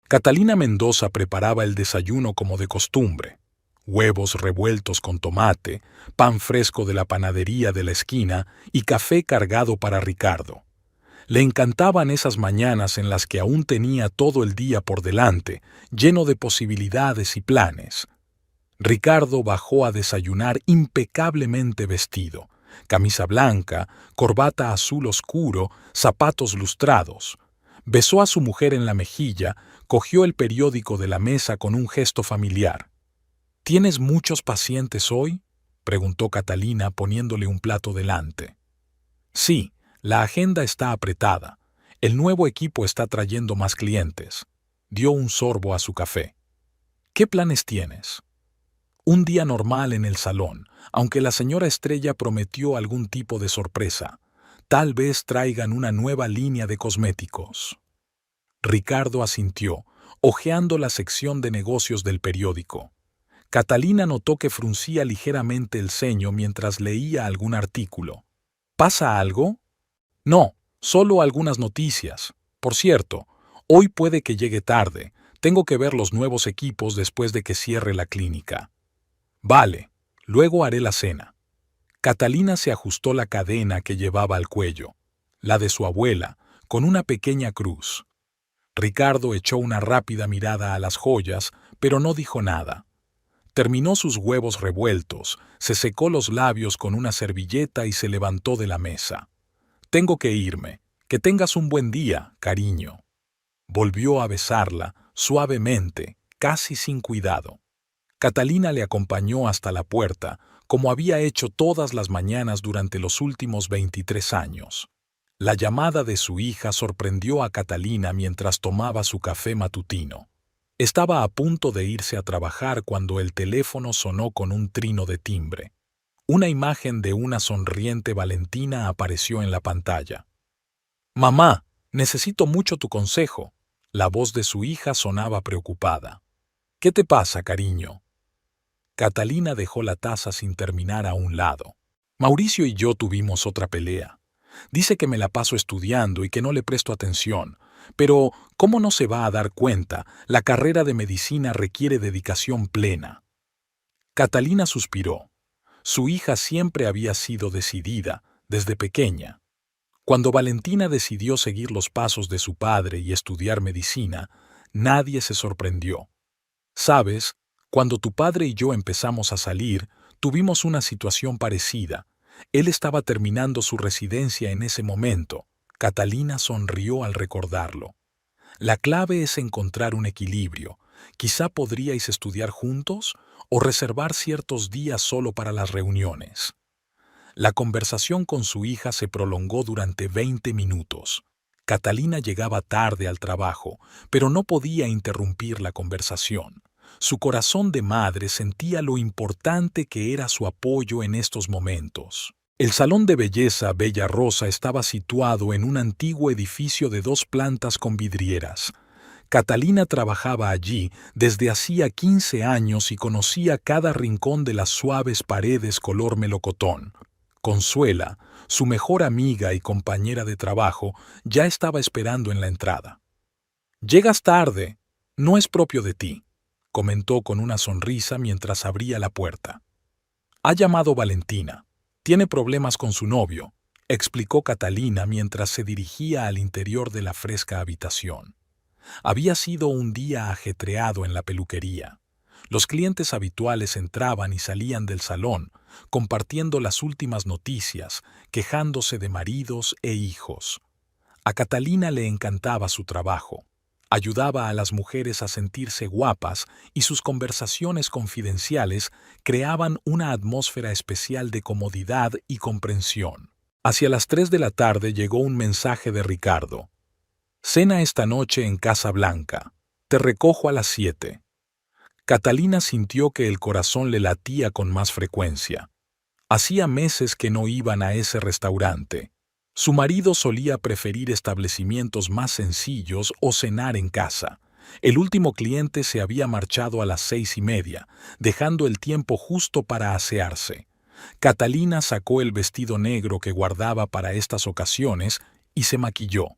Catalina Mendoza preparaba el desayuno como de costumbre. Huevos revueltos con tomate, pan fresco de la panadería de la esquina y café cargado para Ricardo. Le encantaban esas mañanas en las que aún tenía todo el día por delante, lleno de posibilidades y planes. Ricardo bajó a desayunar impecablemente vestido, camisa blanca, corbata azul oscuro, zapatos lustrados. Besó a su mujer en la mejilla, cogió el periódico de la mesa con un gesto familiar. ¿Tienes muchos pacientes hoy?, preguntó Catalina poniéndole un plato delante. Sí, la agenda está apretada. El nuevo equipo está trayendo más clientes. Dio un sorbo a su café. ¿Qué planes tienes? Un día normal en el salón, aunque la señora Estrella prometió algún tipo de sorpresa. Tal vez traigan una nueva línea de cosméticos. Ricardo asintió, hojeando la sección de negocios del periódico. Catalina notó que fruncía ligeramente el ceño mientras leía algún artículo. ¿Pasa algo? No, solo algunas noticias. Por cierto, hoy puede que llegue tarde. Tengo que ver los nuevos equipos después de que cierre la clínica. Vale, luego haré la cena. Catalina se ajustó la cadena que llevaba al cuello, la de su abuela, con una pequeña cruz. Ricardo echó una rápida mirada a las joyas, pero no dijo nada. Terminó sus huevos revueltos, se secó los labios con una servilleta y se levantó de la mesa. Tengo que irme. Que tengas un buen día, cariño. Volvió a besarla, suavemente, casi sin cuidado. Catalina le acompañó hasta la puerta, como había hecho todas las mañanas durante los últimos 23 años. La llamada de su hija sorprendió a Catalina mientras tomaba su café matutino. Estaba a punto de irse a trabajar cuando el teléfono sonó con un trino de timbre. Una imagen de una sonriente Valentina apareció en la pantalla. «Mamá, necesito mucho tu consejo». La voz de su hija sonaba preocupada. «¿Qué te pasa, cariño?». Catalina dejó la taza sin terminar a un lado. «Mauricio y yo tuvimos otra pelea. Dice que me la paso estudiando y que no le presto atención. Pero, ¿cómo no se va a dar cuenta? La carrera de medicina requiere dedicación plena». Catalina suspiró. Su hija siempre había sido decidida, desde pequeña. Cuando Valentina decidió seguir los pasos de su padre y estudiar medicina, nadie se sorprendió. «Sabes, cuando tu padre y yo empezamos a salir, tuvimos una situación parecida. Él estaba terminando su residencia en ese momento». Catalina sonrió al recordarlo. «La clave es encontrar un equilibrio. Quizá podríais estudiar juntos o reservar ciertos días solo para las reuniones». La conversación con su hija se prolongó durante 20 minutos. Catalina llegaba tarde al trabajo, pero no podía interrumpir la conversación. Su corazón de madre sentía lo importante que era su apoyo en estos momentos. El salón de belleza Bella Rosa estaba situado en un antiguo edificio de 2 plantas con vidrieras. Catalina trabajaba allí desde hacía 15 años y conocía cada rincón de las suaves paredes color melocotón. Consuela, su mejor amiga y compañera de trabajo, ya estaba esperando en la entrada. «Llegas tarde. No es propio de ti», comentó con una sonrisa mientras abría la puerta. «Ha llamado Valentina. Tiene problemas con su novio», explicó Catalina mientras se dirigía al interior de la fresca habitación. Había sido un día ajetreado en la peluquería. Los clientes habituales entraban y salían del salón, compartiendo las últimas noticias, quejándose de maridos e hijos. A Catalina le encantaba su trabajo. Ayudaba a las mujeres a sentirse guapas y sus conversaciones confidenciales creaban una atmósfera especial de comodidad y comprensión. Hacia las 3 de la tarde llegó un mensaje de Ricardo. «Cena esta noche en Casa Blanca. Te recojo a las 7». Catalina sintió que el corazón le latía con más frecuencia. Hacía meses que no iban a ese restaurante. Su marido solía preferir establecimientos más sencillos o cenar en casa. El último cliente se había marchado a las 6:30, dejando el tiempo justo para asearse. Catalina sacó el vestido negro que guardaba para estas ocasiones y se maquilló.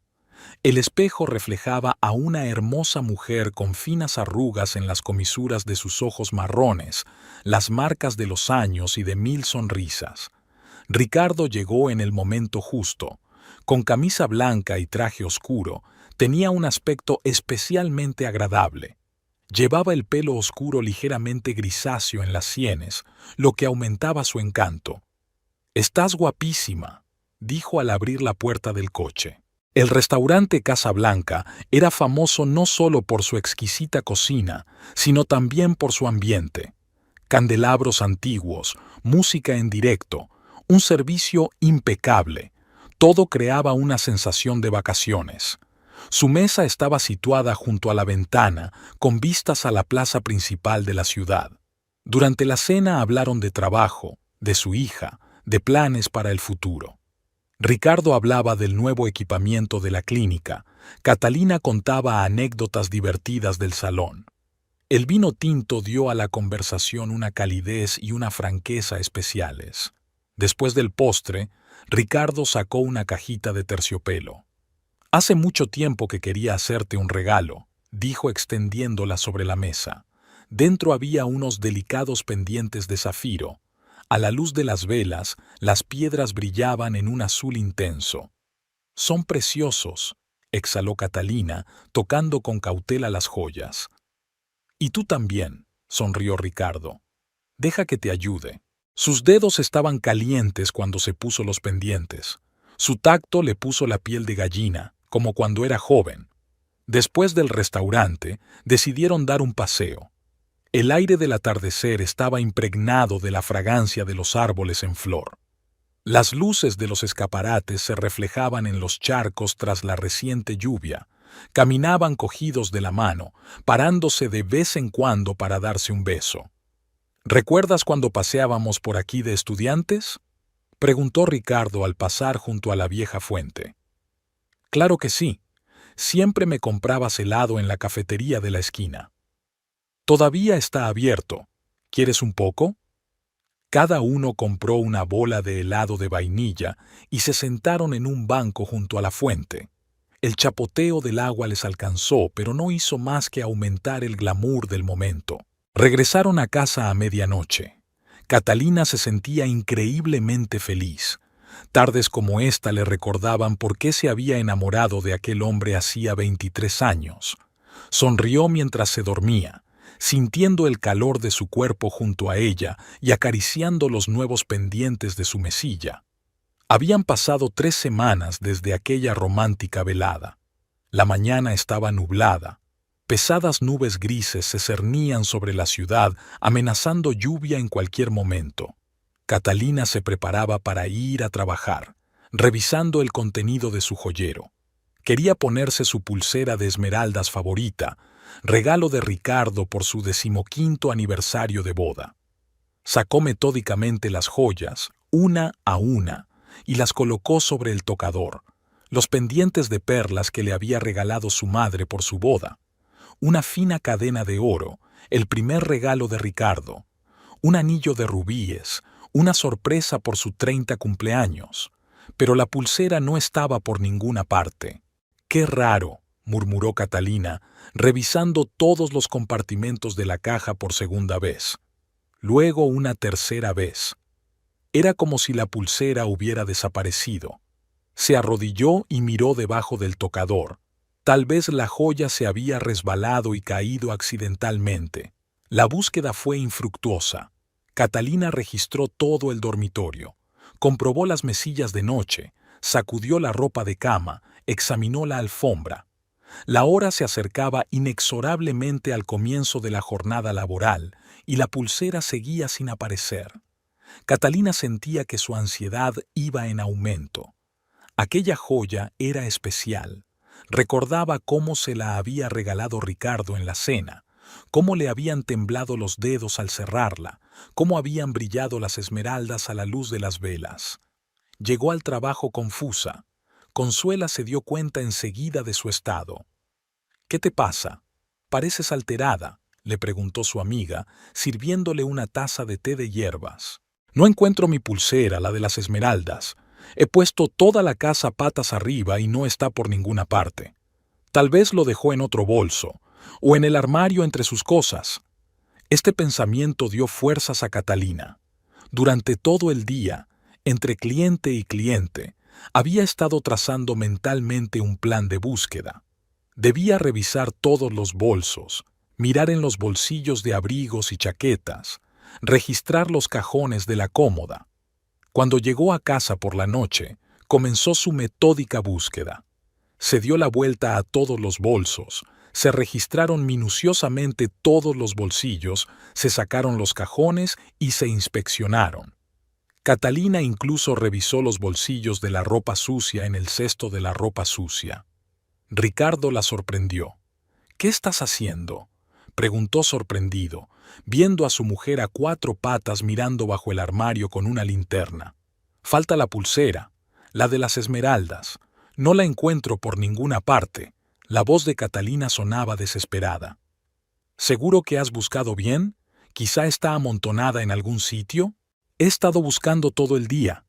El espejo reflejaba a una hermosa mujer con finas arrugas en las comisuras de sus ojos marrones, las marcas de los años y de 1000 sonrisas. Ricardo llegó en el momento justo. Con camisa blanca y traje oscuro, tenía un aspecto especialmente agradable. Llevaba el pelo oscuro ligeramente grisáceo en las sienes, lo que aumentaba su encanto. «Estás guapísima», dijo al abrir la puerta del coche. El restaurante Casa Blanca era famoso no solo por su exquisita cocina, sino también por su ambiente. Candelabros antiguos, música en directo, un servicio impecable. Todo creaba una sensación de vacaciones. Su mesa estaba situada junto a la ventana, con vistas a la plaza principal de la ciudad. Durante la cena hablaron de trabajo, de su hija, de planes para el futuro. Ricardo hablaba del nuevo equipamiento de la clínica. Catalina contaba anécdotas divertidas del salón. El vino tinto dio a la conversación una calidez y una franqueza especiales. Después del postre, Ricardo sacó una cajita de terciopelo. «Hace mucho tiempo que quería hacerte un regalo», dijo extendiéndola sobre la mesa. Dentro había unos delicados pendientes de zafiro. A la luz de las velas, las piedras brillaban en un azul intenso. «Son preciosos», exhaló Catalina, tocando con cautela las joyas. «Y tú también», sonrió Ricardo. «Deja que te ayude». Sus dedos estaban calientes cuando se puso los pendientes. Su tacto le puso la piel de gallina, como cuando era joven. Después del restaurante, decidieron dar un paseo. El aire del atardecer estaba impregnado de la fragancia de los árboles en flor. Las luces de los escaparates se reflejaban en los charcos tras la reciente lluvia. Caminaban cogidos de la mano, parándose de vez en cuando para darse un beso. «¿Recuerdas cuando paseábamos por aquí de estudiantes?», preguntó Ricardo al pasar junto a la vieja fuente. «Claro que sí. Siempre me comprabas helado en la cafetería de la esquina». «Todavía está abierto. ¿Quieres un poco?». Cada uno compró una bola de helado de vainilla y se sentaron en un banco junto a la fuente. El chapoteo del agua les alcanzó, pero no hizo más que aumentar el glamour del momento. Regresaron a casa a medianoche. Catalina se sentía increíblemente feliz. Tardes como esta le recordaban por qué se había enamorado de aquel hombre hacía 23 años. Sonrió mientras se dormía, sintiendo el calor de su cuerpo junto a ella y acariciando los nuevos pendientes de su mesilla. Habían pasado 3 semanas desde aquella romántica velada. La mañana estaba nublada. Pesadas nubes grises se cernían sobre la ciudad, amenazando lluvia en cualquier momento. Catalina se preparaba para ir a trabajar, revisando el contenido de su joyero. Quería ponerse su pulsera de esmeraldas favorita, regalo de Ricardo por su 15º aniversario de boda. Sacó metódicamente las joyas, una a una, y las colocó sobre el tocador, los pendientes de perlas que le había regalado su madre por su boda, una fina cadena de oro, el primer regalo de Ricardo, un anillo de rubíes, una sorpresa por su 30 cumpleaños, pero la pulsera no estaba por ninguna parte. «Qué raro», murmuró Catalina, revisando todos los compartimentos de la caja por segunda vez. Luego una tercera vez. Era como si la pulsera hubiera desaparecido. Se arrodilló y miró debajo del tocador. Tal vez la joya se había resbalado y caído accidentalmente. La búsqueda fue infructuosa. Catalina registró todo el dormitorio. Comprobó las mesillas de noche, sacudió la ropa de cama, examinó la alfombra. La hora se acercaba inexorablemente al comienzo de la jornada laboral y la pulsera seguía sin aparecer. Catalina sentía que su ansiedad iba en aumento. Aquella joya era especial. Recordaba cómo se la había regalado Ricardo en la cena, cómo le habían temblado los dedos al cerrarla, cómo habían brillado las esmeraldas a la luz de las velas. Llegó al trabajo confusa. Consuela se dio cuenta enseguida de su estado. «¿Qué te pasa? Pareces alterada», le preguntó su amiga, sirviéndole una taza de té de hierbas. «No encuentro mi pulsera, la de las esmeraldas. He puesto toda la casa patas arriba y no está por ninguna parte. Tal vez lo dejó en otro bolso, o en el armario entre sus cosas. Este pensamiento dio fuerzas a Catalina. Durante todo el día, entre cliente y cliente, había estado trazando mentalmente un plan de búsqueda. Debía revisar todos los bolsos, mirar en los bolsillos de abrigos y chaquetas, registrar los cajones de la cómoda. Cuando llegó a casa por la noche, comenzó su metódica búsqueda. Se dio la vuelta a todos los bolsos, se registraron minuciosamente todos los bolsillos, se sacaron los cajones y se inspeccionaron. Catalina incluso revisó los bolsillos de la ropa sucia en el cesto de la ropa sucia. Ricardo la sorprendió. «¿Qué estás haciendo?», preguntó sorprendido, viendo a su mujer a cuatro patas mirando bajo el armario con una linterna. «Falta la pulsera, la de las esmeraldas. No la encuentro por ninguna parte». La voz de Catalina sonaba desesperada. «¿Seguro que has buscado bien? ¿Quizá está amontonada en algún sitio?» «He estado buscando todo el día.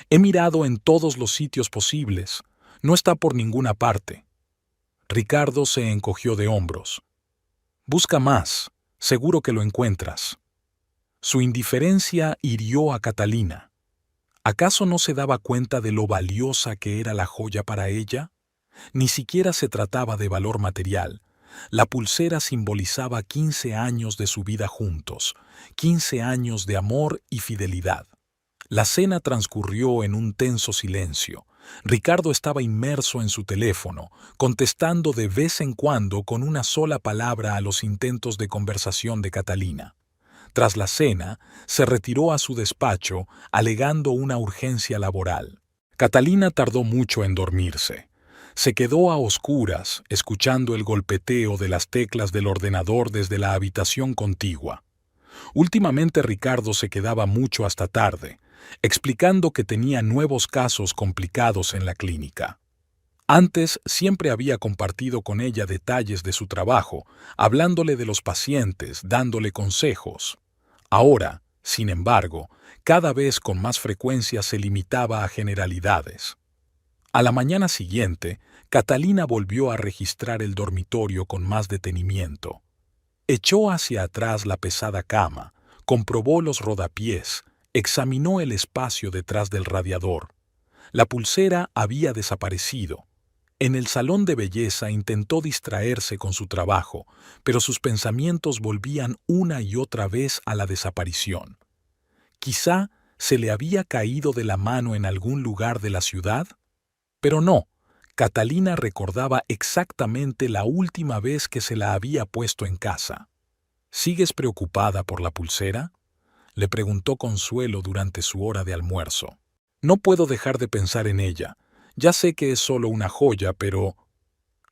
He mirado en todos los sitios posibles. No está por ninguna parte». Ricardo se encogió de hombros. «Busca más. Seguro que lo encuentras». Su indiferencia hirió a Catalina. ¿Acaso no se daba cuenta de lo valiosa que era la joya para ella? Ni siquiera se trataba de valor material. La pulsera simbolizaba 15 años de su vida juntos, 15 años de amor y fidelidad. La cena transcurrió en un tenso silencio. Ricardo estaba inmerso en su teléfono, contestando de vez en cuando con una sola palabra a los intentos de conversación de Catalina. Tras la cena, se retiró a su despacho, alegando una urgencia laboral. Catalina tardó mucho en dormirse. Se quedó a oscuras, escuchando el golpeteo de las teclas del ordenador desde la habitación contigua. Últimamente Ricardo se quedaba mucho hasta tarde, explicando que tenía nuevos casos complicados en la clínica. Antes siempre había compartido con ella detalles de su trabajo, hablándole de los pacientes, dándole consejos. Ahora, sin embargo, cada vez con más frecuencia se limitaba a generalidades. A la mañana siguiente, Catalina volvió a registrar el dormitorio con más detenimiento. Echó hacia atrás la pesada cama, comprobó los rodapiés, examinó el espacio detrás del radiador. La pulsera había desaparecido. En el salón de belleza intentó distraerse con su trabajo, pero sus pensamientos volvían una y otra vez a la desaparición. Quizá se le había caído de la mano en algún lugar de la ciudad. Pero no, Catalina recordaba exactamente la última vez que se la había puesto en casa. ¿Sigues preocupada por la pulsera?, le preguntó Consuelo durante su hora de almuerzo. No puedo dejar de pensar en ella. Ya sé que es solo una joya, pero...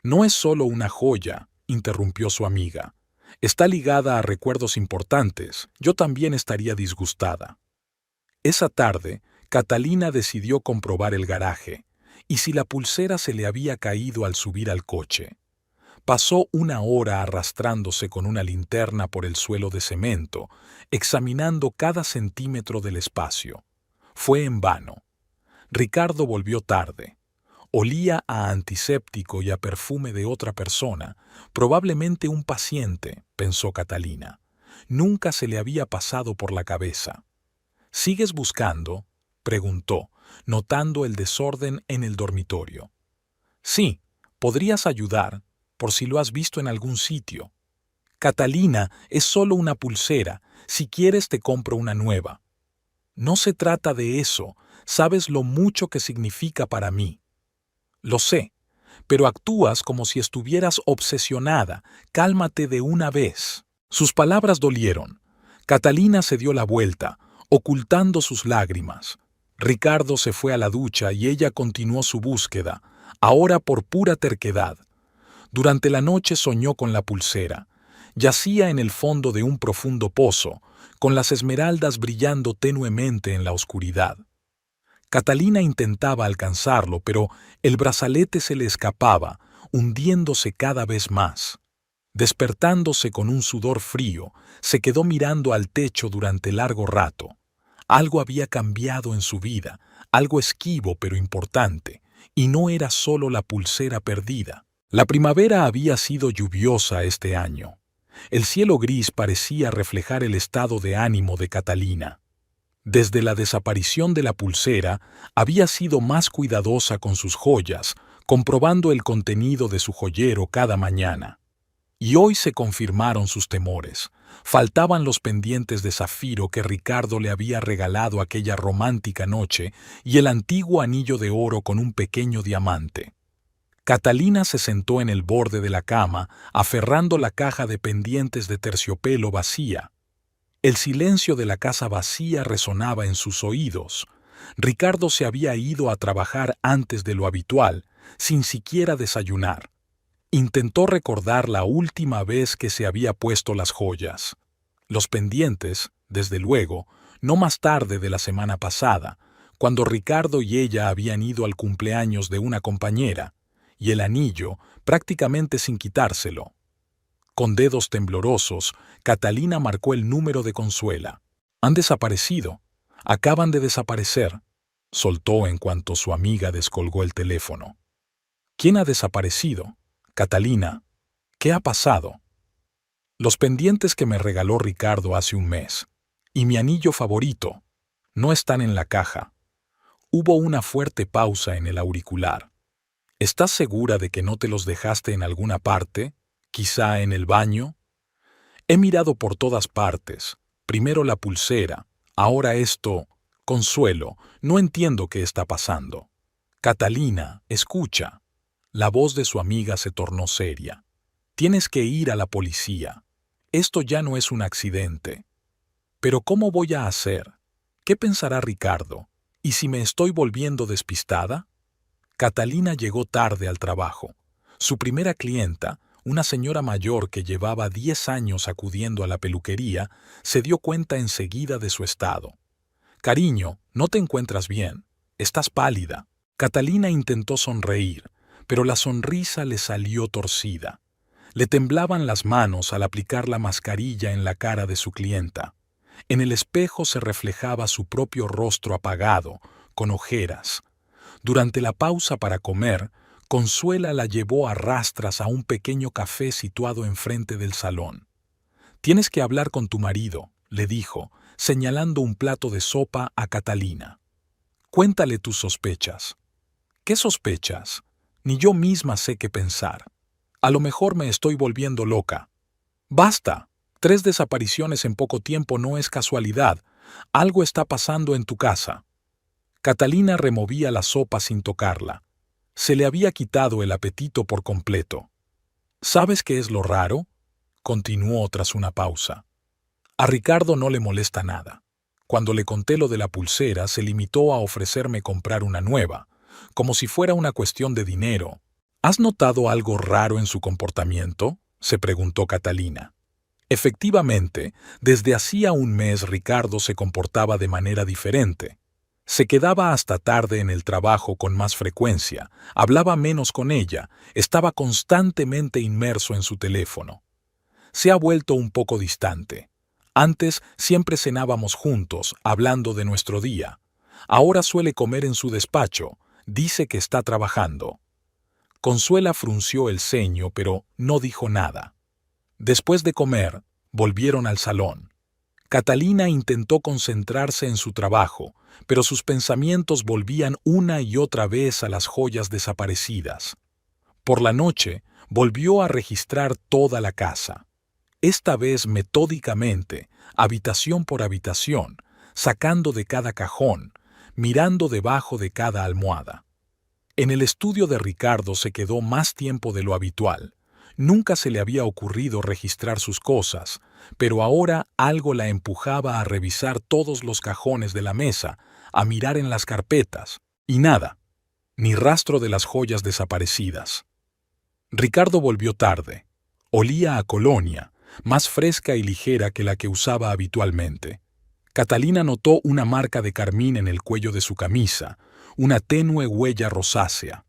No es solo una joya, interrumpió su amiga. Está ligada a recuerdos importantes. Yo también estaría disgustada. Esa tarde, Catalina decidió comprobar el garaje. Y si la pulsera se le había caído al subir al coche. Pasó una hora arrastrándose con una linterna por el suelo de cemento, examinando cada centímetro del espacio. Fue en vano. Ricardo volvió tarde. Olía a antiséptico y a perfume de otra persona, probablemente un paciente, pensó Catalina. Nunca se le había pasado por la cabeza. ¿Sigues buscando?, preguntó, notando el desorden en el dormitorio. Sí, podrías ayudar, por si lo has visto en algún sitio. Catalina, es solo una pulsera. Si quieres te compro una nueva. No se trata de eso. Sabes lo mucho que significa para mí. Lo sé, pero actúas como si estuvieras obsesionada. Cálmate de una vez. Sus palabras dolieron. Catalina se dio la vuelta, ocultando sus lágrimas. Ricardo se fue a la ducha y ella continuó su búsqueda, ahora por pura terquedad. Durante la noche soñó con la pulsera. Yacía en el fondo de un profundo pozo, con las esmeraldas brillando tenuemente en la oscuridad. Catalina intentaba alcanzarlo, pero el brazalete se le escapaba, hundiéndose cada vez más. Despertándose con un sudor frío, se quedó mirando al techo durante largo rato. Algo había cambiado en su vida, algo esquivo pero importante, y no era solo la pulsera perdida. La primavera había sido lluviosa este año. El cielo gris parecía reflejar el estado de ánimo de Catalina. Desde la desaparición de la pulsera, había sido más cuidadosa con sus joyas, comprobando el contenido de su joyero cada mañana. Y hoy se confirmaron sus temores. Faltaban los pendientes de zafiro que Ricardo le había regalado aquella romántica noche y el antiguo anillo de oro con un pequeño diamante. Catalina se sentó en el borde de la cama, aferrando la caja de pendientes de terciopelo vacía. El silencio de la casa vacía resonaba en sus oídos. Ricardo se había ido a trabajar antes de lo habitual, sin siquiera desayunar. Intentó recordar la última vez que se había puesto las joyas. Los pendientes, desde luego, no más tarde de la semana pasada, cuando Ricardo y ella habían ido al cumpleaños de una compañera, y el anillo prácticamente sin quitárselo. Con dedos temblorosos, Catalina marcó el número de Consuela. «Han desaparecido. Acaban de desaparecer», soltó en cuanto su amiga descolgó el teléfono. «¿Quién ha desaparecido? Catalina, ¿qué ha pasado?» «Los pendientes que me regaló Ricardo hace un mes. Y mi anillo favorito. No están en la caja». Hubo una fuerte pausa en el auricular. «¿Estás segura de que no te los dejaste en alguna parte? ¿Quizá en el baño?» «He mirado por todas partes. Primero la pulsera, ahora esto. Consuelo, no entiendo qué está pasando». «Catalina, escucha». La voz de su amiga se tornó seria. «Tienes que ir a la policía. Esto ya no es un accidente». «¿Pero cómo voy a hacer? ¿Qué pensará Ricardo? ¿Y si me estoy volviendo despistada?» Catalina llegó tarde al trabajo. Su primera clienta, una señora mayor que llevaba 10 años acudiendo a la peluquería, se dio cuenta enseguida de su estado. «Cariño, no te encuentras bien. Estás pálida». Catalina intentó sonreír, pero la sonrisa le salió torcida. Le temblaban las manos al aplicar la mascarilla en la cara de su clienta. En el espejo se reflejaba su propio rostro apagado, con ojeras. Durante la pausa para comer, Consuela la llevó a rastras a un pequeño café situado enfrente del salón. «Tienes que hablar con tu marido», le dijo, señalando un plato de sopa a Catalina. «Cuéntale tus sospechas». «¿Qué sospechas? Ni yo misma sé qué pensar. A lo mejor me estoy volviendo loca». «Basta. 3 desapariciones en poco tiempo no es casualidad. Algo está pasando en tu casa». Catalina removía la sopa sin tocarla. Se le había quitado el apetito por completo. «¿Sabes qué es lo raro?», continuó tras una pausa. «A Ricardo no le molesta nada. Cuando le conté lo de la pulsera, se limitó a ofrecerme comprar una nueva, como si fuera una cuestión de dinero». «¿Has notado algo raro en su comportamiento?», se preguntó Catalina. Efectivamente, desde hacía un mes Ricardo se comportaba de manera diferente. Se quedaba hasta tarde en el trabajo con más frecuencia, hablaba menos con ella, estaba constantemente inmerso en su teléfono. Se ha vuelto un poco distante. Antes siempre cenábamos juntos, hablando de nuestro día. Ahora suele comer en su despacho, dice que está trabajando. Consuela frunció el ceño, pero no dijo nada. Después de comer, volvieron al salón. Catalina intentó concentrarse en su trabajo, pero sus pensamientos volvían una y otra vez a las joyas desaparecidas. Por la noche, volvió a registrar toda la casa. Esta vez metódicamente, habitación por habitación, sacando de cada cajón, mirando debajo de cada almohada. En el estudio de Ricardo se quedó más tiempo de lo habitual. Nunca se le había ocurrido registrar sus cosas, pero ahora algo la empujaba a revisar todos los cajones de la mesa, a mirar en las carpetas, y nada, ni rastro de las joyas desaparecidas. Ricardo volvió tarde. Olía a colonia, más fresca y ligera que la que usaba habitualmente. Catalina notó una marca de carmín en el cuello de su camisa, una tenue huella rosácea.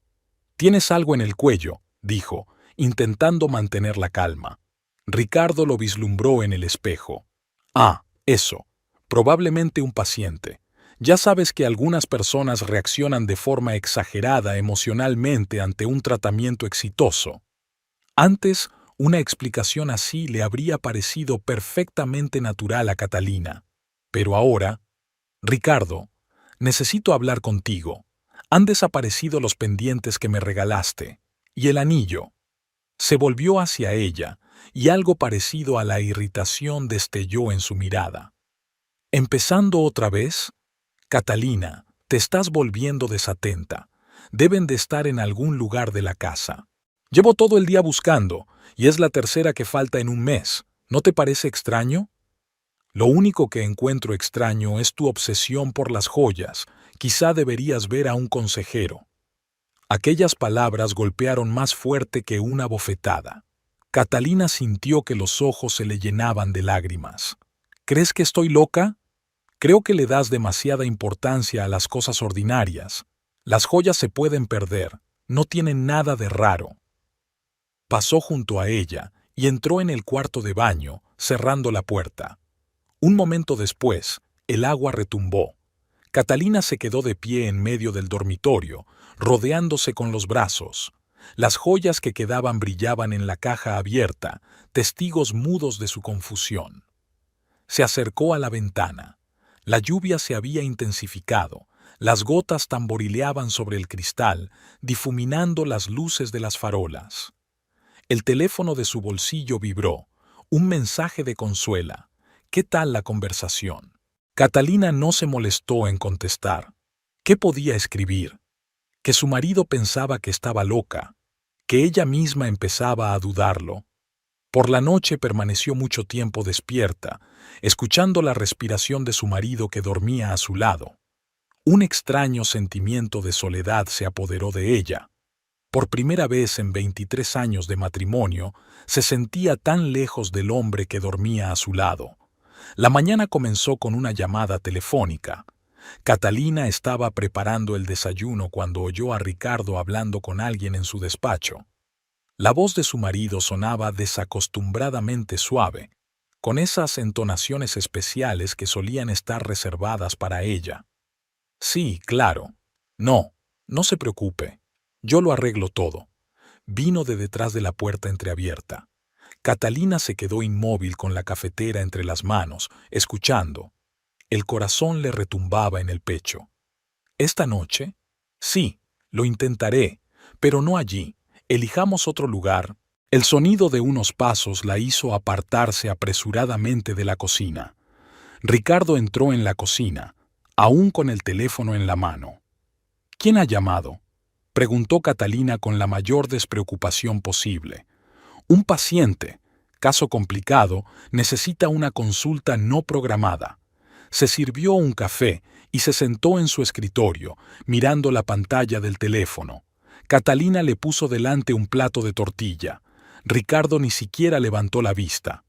«Tienes algo en el cuello», dijo, intentando mantener la calma. Ricardo lo vislumbró en el espejo. «Ah, eso. Probablemente un paciente. Ya sabes que algunas personas reaccionan de forma exagerada emocionalmente ante un tratamiento exitoso. Antes, una explicación así le habría parecido perfectamente natural a Catalina. Pero ahora, Ricardo, necesito hablar contigo. Han desaparecido los pendientes que me regalaste. Y el anillo. Se volvió hacia ella, y algo parecido a la irritación destelló en su mirada. ¿Empezando otra vez? Catalina, te estás volviendo desatenta. Deben de estar en algún lugar de la casa. Llevo todo el día buscando, y es la tercera que falta en un mes. ¿No te parece extraño? Lo único que encuentro extraño es tu obsesión por las joyas. Quizá deberías ver a un consejero. Aquellas palabras golpearon más fuerte que una bofetada. Catalina sintió que los ojos se le llenaban de lágrimas. ¿Crees que estoy loca? Creo que le das demasiada importancia a las cosas ordinarias. Las joyas se pueden perder, no tienen nada de raro. Pasó junto a ella y entró en el cuarto de baño, cerrando la puerta. Un momento después, el agua retumbó. Catalina se quedó de pie en medio del dormitorio, rodeándose con los brazos. Las joyas que quedaban brillaban en la caja abierta, testigos mudos de su confusión. Se acercó a la ventana. La lluvia se había intensificado. Las gotas tamborileaban sobre el cristal, difuminando las luces de las farolas. El teléfono de su bolsillo vibró. Un mensaje de Consuela. ¿Qué tal la conversación? Catalina no se molestó en contestar. ¿Qué podía escribir? Que su marido pensaba que estaba loca, que ella misma empezaba a dudarlo. Por la noche permaneció mucho tiempo despierta, escuchando la respiración de su marido que dormía a su lado. Un extraño sentimiento de soledad se apoderó de ella. Por primera vez en 23 años de matrimonio, se sentía tan lejos del hombre que dormía a su lado. La mañana comenzó con una llamada telefónica. Catalina estaba preparando el desayuno cuando oyó a Ricardo hablando con alguien en su despacho. La voz de su marido sonaba desacostumbradamente suave, con esas entonaciones especiales que solían estar reservadas para ella. Sí, claro. No, no se preocupe. Yo lo arreglo todo. Vino de detrás de la puerta entreabierta. Catalina se quedó inmóvil con la cafetera entre las manos, escuchando. El corazón le retumbaba en el pecho. ¿Esta noche? Sí, lo intentaré, pero no allí. Elijamos otro lugar. El sonido de unos pasos la hizo apartarse apresuradamente de la cocina. Ricardo entró en la cocina, aún con el teléfono en la mano. ¿Quién ha llamado?, preguntó Catalina con la mayor despreocupación posible. Un paciente, caso complicado, necesita una consulta no programada. Se sirvió un café y se sentó en su escritorio, mirando la pantalla del teléfono. Catalina le puso delante un plato de tortilla. Ricardo ni siquiera levantó la vista.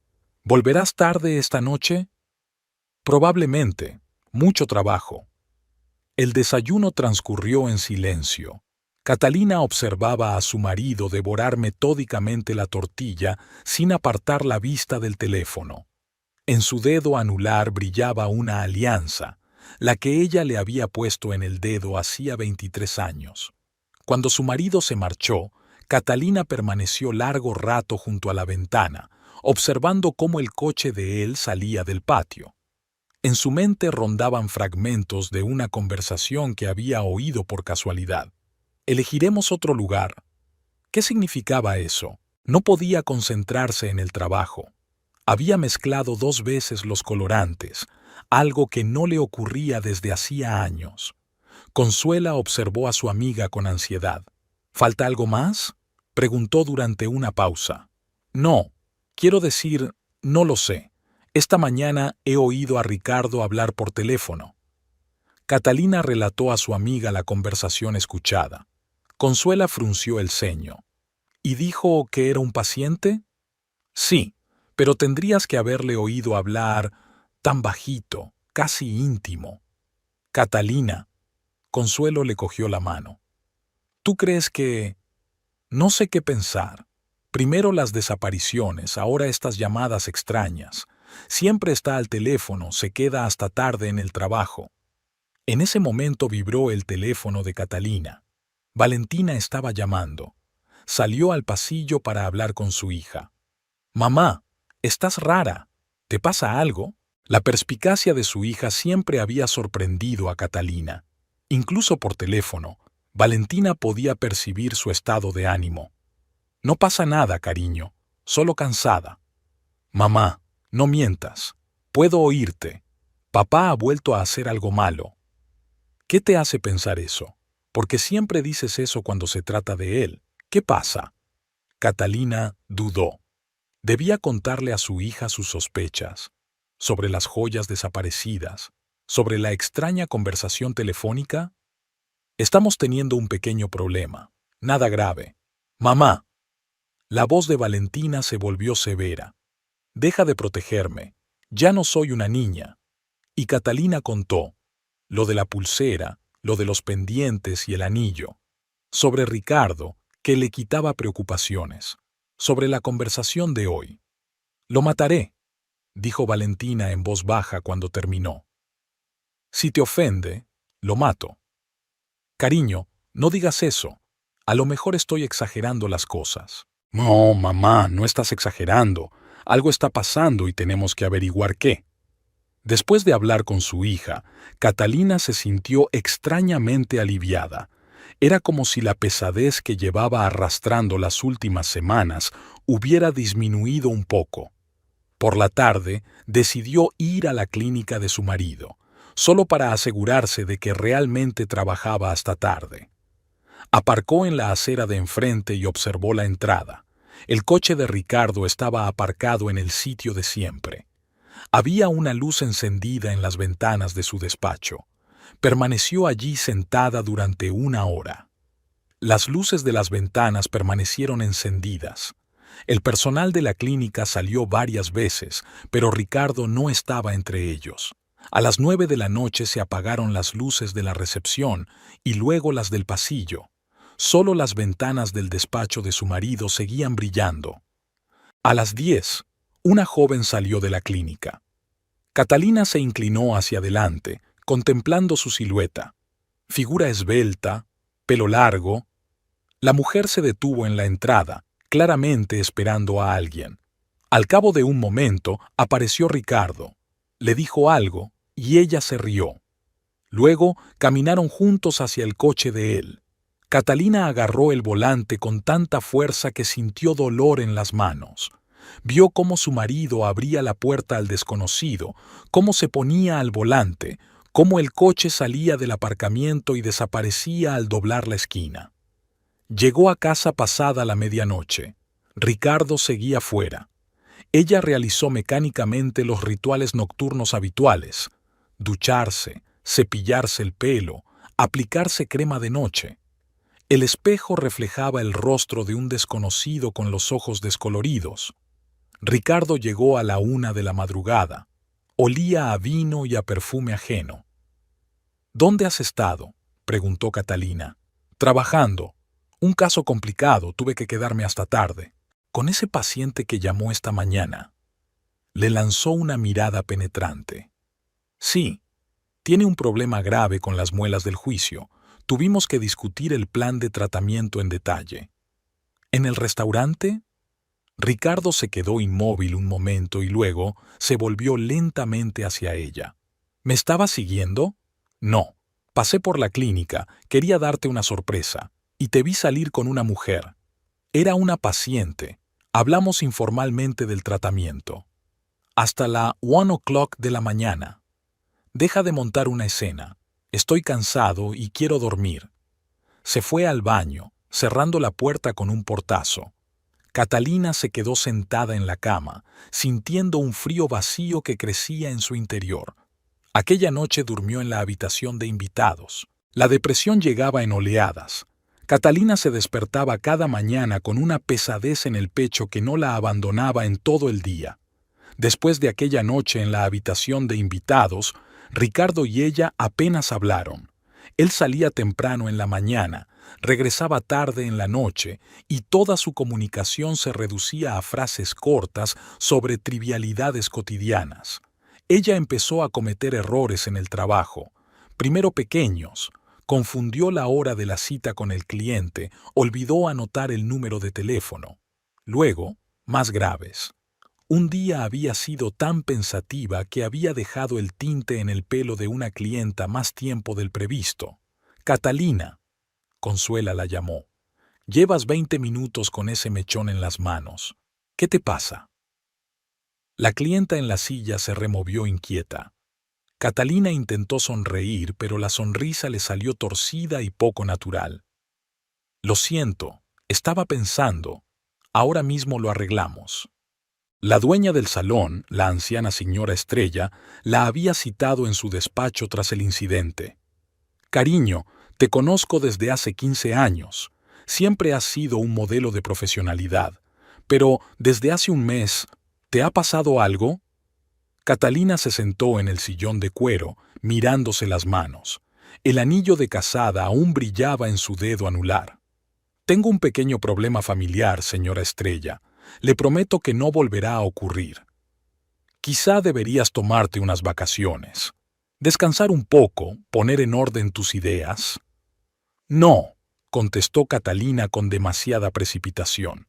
¿Volverás tarde esta noche? Probablemente. Mucho trabajo. El desayuno transcurrió en silencio. Catalina observaba a su marido devorar metódicamente la tortilla sin apartar la vista del teléfono. En su dedo anular brillaba una alianza, la que ella le había puesto en el dedo hacía 23 años. Cuando su marido se marchó, Catalina permaneció largo rato junto a la ventana, observando cómo el coche de él salía del patio. En su mente rondaban fragmentos de una conversación que había oído por casualidad. «Elegiremos otro lugar». ¿Qué significaba eso? No podía concentrarse en el trabajo. Había mezclado 2 veces los colorantes, algo que no le ocurría desde hacía años. Consuela observó a su amiga con ansiedad. ¿Falta algo más?, preguntó durante una pausa. No, quiero decir, no lo sé. Esta mañana he oído a Ricardo hablar por teléfono. Catalina relató a su amiga la conversación escuchada. Consuela frunció el ceño. ¿Y dijo que era un paciente? Sí, pero tendrías que haberle oído hablar tan bajito, casi íntimo. Catalina. Consuelo le cogió la mano. ¿Tú crees que...? No sé qué pensar. Primero las desapariciones, ahora estas llamadas extrañas. Siempre está al teléfono, se queda hasta tarde en el trabajo. En ese momento vibró el teléfono de Catalina. Valentina estaba llamando. Salió al pasillo para hablar con su hija. «Mamá, estás rara. ¿Te pasa algo?» La perspicacia de su hija siempre había sorprendido a Catalina. Incluso por teléfono, Valentina podía percibir su estado de ánimo. «No pasa nada, cariño, solo cansada». «Mamá, no mientas. Puedo oírte. Papá ha vuelto a hacer algo malo». «¿Qué te hace pensar eso? Porque siempre dices eso cuando se trata de él. ¿Qué pasa?» Catalina dudó. Debía contarle a su hija sus sospechas, sobre las joyas desaparecidas, sobre la extraña conversación telefónica. «Estamos teniendo un pequeño problema. Nada grave. Mamá». La voz de Valentina se volvió severa. «Deja de protegerme. Ya no soy una niña». Y Catalina contó lo de la pulsera, lo de los pendientes y el anillo, sobre Ricardo, que le quitaba preocupaciones, sobre la conversación de hoy. «Lo mataré», dijo Valentina en voz baja cuando terminó. «Si te ofende, lo mato». «Cariño, no digas eso. A lo mejor estoy exagerando las cosas». «No, mamá, no estás exagerando. Algo está pasando y tenemos que averiguar qué». Después de hablar con su hija, Catalina se sintió extrañamente aliviada. Era como si la pesadez que llevaba arrastrando las últimas semanas hubiera disminuido un poco. Por la tarde, decidió ir a la clínica de su marido, solo para asegurarse de que realmente trabajaba hasta tarde. Aparcó en la acera de enfrente y observó la entrada. El coche de Ricardo estaba aparcado en el sitio de siempre. Había una luz encendida en las ventanas de su despacho. Permaneció allí sentada durante 1 hora. Las luces de las ventanas permanecieron encendidas. El personal de la clínica salió varias veces, pero Ricardo no estaba entre ellos. A las 9 de la noche se apagaron las luces de la recepción y luego las del pasillo. Solo las ventanas del despacho de su marido seguían brillando. A las 10, una joven salió de la clínica. Catalina se inclinó hacia adelante, contemplando su silueta. Figura esbelta, pelo largo. La mujer se detuvo en la entrada, claramente esperando a alguien. Al cabo de un momento apareció Ricardo. Le dijo algo y ella se rió. Luego caminaron juntos hacia el coche de él. Catalina agarró el volante con tanta fuerza que sintió dolor en las manos. Vio cómo su marido abría la puerta al desconocido, cómo se ponía al volante, cómo el coche salía del aparcamiento y desaparecía al doblar la esquina. Llegó a casa pasada la medianoche. Ricardo seguía fuera. Ella realizó mecánicamente los rituales nocturnos habituales: ducharse, cepillarse el pelo, aplicarse crema de noche. El espejo reflejaba el rostro de un desconocido con los ojos descoloridos. Ricardo llegó a la 1 de la madrugada. Olía a vino y a perfume ajeno. «¿Dónde has estado?», preguntó Catalina. «Trabajando. Un caso complicado, tuve que quedarme hasta tarde. Con ese paciente que llamó esta mañana». Le lanzó una mirada penetrante. «Sí, tiene un problema grave con las muelas del juicio. Tuvimos que discutir el plan de tratamiento en detalle». «¿En el restaurante?». Ricardo se quedó inmóvil un momento y luego se volvió lentamente hacia ella. «¿Me estabas siguiendo?». «No. Pasé por la clínica, quería darte una sorpresa, y te vi salir con una mujer. Era una paciente. Hablamos informalmente del tratamiento. Hasta la 1 o'clock de la mañana. Deja de montar una escena. Estoy cansado y quiero dormir». Se fue al baño, cerrando la puerta con un portazo. Catalina se quedó sentada en la cama, sintiendo un frío vacío que crecía en su interior. Aquella noche durmió en la habitación de invitados. La depresión llegaba en oleadas. Catalina se despertaba cada mañana con una pesadez en el pecho que no la abandonaba en todo el día. Después de aquella noche en la habitación de invitados, Ricardo y ella apenas hablaron. Él salía temprano en la mañana, regresaba tarde en la noche y toda su comunicación se reducía a frases cortas sobre trivialidades cotidianas. Ella empezó a cometer errores en el trabajo, primero pequeños. Confundió la hora de la cita con el cliente, olvidó anotar el número de teléfono. Luego, más graves. Un día había sido tan pensativa que había dejado el tinte en el pelo de una clienta más tiempo del previsto. Catalina, Consuela la llamó. Llevas 20 minutos con ese mechón en las manos. ¿Qué te pasa? La clienta en la silla se removió inquieta. Catalina intentó sonreír, pero la sonrisa le salió torcida y poco natural. Lo siento, estaba pensando. Ahora mismo lo arreglamos. La dueña del salón, la anciana señora Estrella, la había citado en su despacho tras el incidente. Cariño, te conozco desde hace 15 años. Siempre has sido un modelo de profesionalidad. Pero desde hace un mes, ¿te ha pasado algo? Catalina se sentó en el sillón de cuero, mirándose las manos. El anillo de casada aún brillaba en su dedo anular. Tengo un pequeño problema familiar, señora Estrella. Le prometo que no volverá a ocurrir. Quizá deberías tomarte unas vacaciones. Descansar un poco, poner en orden tus ideas. No, contestó Catalina con demasiada precipitación.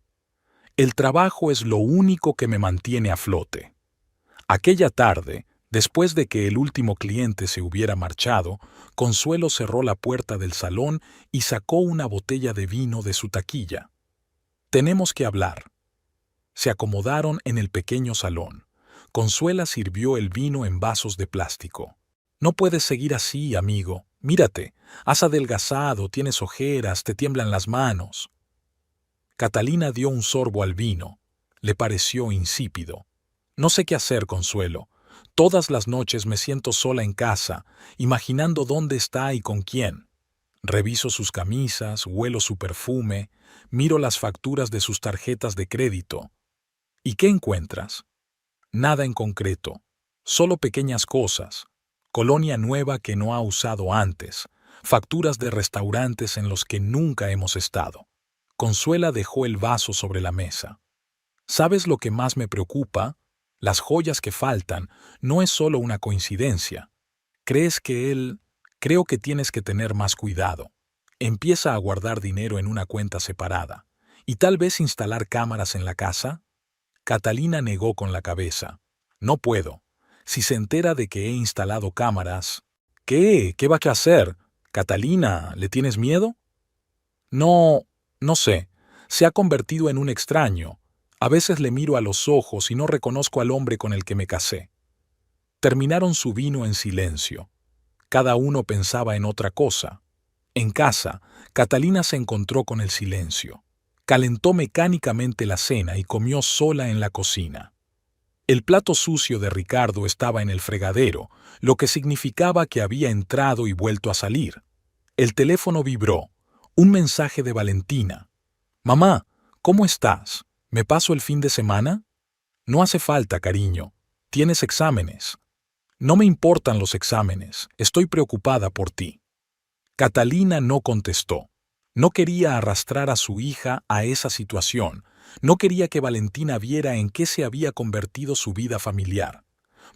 El trabajo es lo único que me mantiene a flote. Aquella tarde, después de que el último cliente se hubiera marchado, Consuelo cerró la puerta del salón y sacó una botella de vino de su taquilla. Tenemos que hablar. Se acomodaron en el pequeño salón. Consuela sirvió el vino en vasos de plástico. No puedes seguir así, amigo. Mírate, has adelgazado, tienes ojeras, te tiemblan las manos. Catalina dio un sorbo al vino. Le pareció insípido. No sé qué hacer, Consuelo. Todas las noches me siento sola en casa, imaginando dónde está y con quién. Reviso sus camisas, huelo su perfume, miro las facturas de sus tarjetas de crédito. ¿Y qué encuentras? Nada en concreto, solo pequeñas cosas. Colonia nueva que no ha usado antes, facturas de restaurantes en los que nunca hemos estado. Consuela dejó el vaso sobre la mesa. ¿Sabes lo que más me preocupa? Las joyas que faltan no es solo una coincidencia. Creo que tienes que tener más cuidado. Empieza a guardar dinero en una cuenta separada. ¿Y tal vez instalar cámaras en la casa? Catalina negó con la cabeza. No puedo. Si se entera de que he instalado cámaras... ¿Qué? ¿Qué va a hacer? Catalina, ¿le tienes miedo? No sé. Se ha convertido en un extraño. A veces le miro a los ojos y no reconozco al hombre con el que me casé. Terminaron su vino en silencio. Cada uno pensaba en otra cosa. En casa, Catalina se encontró con el silencio. Calentó mecánicamente la cena y comió sola en la cocina. El plato sucio de Ricardo estaba en el fregadero, lo que significaba que había entrado y vuelto a salir. El teléfono vibró. Un mensaje de Valentina. «Mamá, ¿cómo estás? ¿Me paso el fin de semana?» «No hace falta, cariño. Tienes exámenes». «No me importan los exámenes. Estoy preocupada por ti». Catalina no contestó. No quería arrastrar a su hija a esa situación. No quería que Valentina viera en qué se había convertido su vida familiar.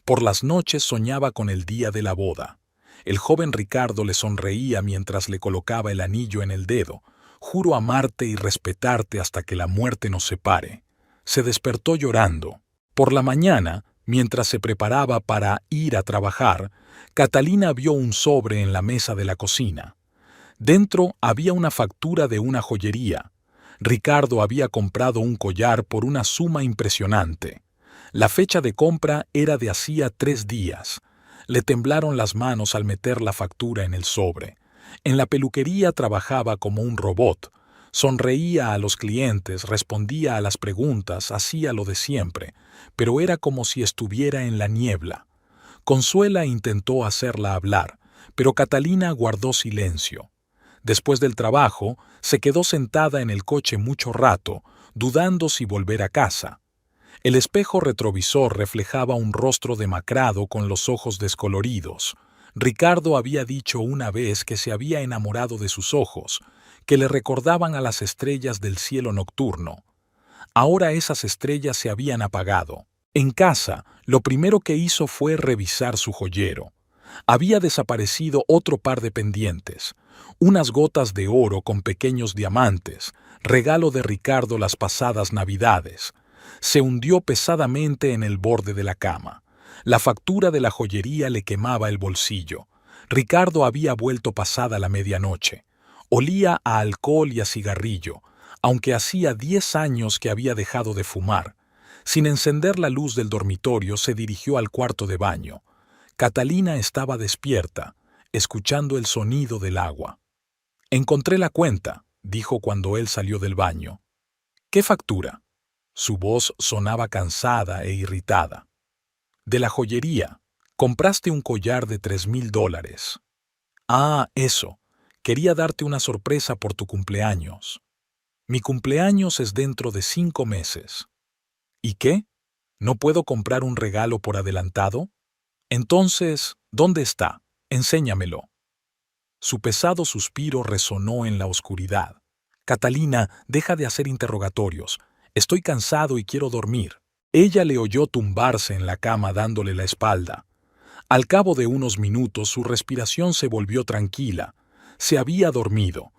Por las noches soñaba con el día de la boda. El joven Ricardo le sonreía mientras le colocaba el anillo en el dedo. «Juro amarte y respetarte hasta que la muerte nos separe». Se despertó llorando. Por la mañana, mientras se preparaba para ir a trabajar, Catalina vio un sobre en la mesa de la cocina. Dentro había una factura de una joyería. Ricardo había comprado un collar por una suma impresionante. La fecha de compra era de hacía 3 días. Le temblaron las manos al meter la factura en el sobre. En la peluquería trabajaba como un robot. Sonreía a los clientes, respondía a las preguntas, hacía lo de siempre, pero era como si estuviera en la niebla. Consuela intentó hacerla hablar, pero Catalina guardó silencio. Después del trabajo, se quedó sentada en el coche mucho rato, dudando si volver a casa. El espejo retrovisor reflejaba un rostro demacrado con los ojos descoloridos. Ricardo había dicho una vez que se había enamorado de sus ojos, que le recordaban a las estrellas del cielo nocturno. Ahora esas estrellas se habían apagado. En casa, lo primero que hizo fue revisar su joyero. Había desaparecido otro par de pendientes, unas gotas de oro con pequeños diamantes, regalo de Ricardo las pasadas Navidades. Se hundió pesadamente en el borde de la cama. La factura de la joyería le quemaba el bolsillo. Ricardo había vuelto pasada la medianoche. Olía a alcohol y a cigarrillo, aunque hacía 10 años que había dejado de fumar. Sin encender la luz del dormitorio, se dirigió al cuarto de baño. Catalina estaba despierta, escuchando el sonido del agua. «Encontré la cuenta», dijo cuando él salió del baño. «¿Qué factura?». Su voz sonaba cansada e irritada. «De la joyería. Compraste un collar de $3,000. Ah, eso. Quería darte una sorpresa por tu cumpleaños. Mi cumpleaños es dentro de 5 meses. ¿Y qué? ¿No puedo comprar un regalo por adelantado? Entonces, ¿dónde está? Enséñamelo». Su pesado suspiro resonó en la oscuridad. «Catalina, deja de hacer interrogatorios. Estoy cansado y quiero dormir». Ella le oyó tumbarse en la cama dándole la espalda. Al cabo de unos minutos su respiración se volvió tranquila. Se había dormido.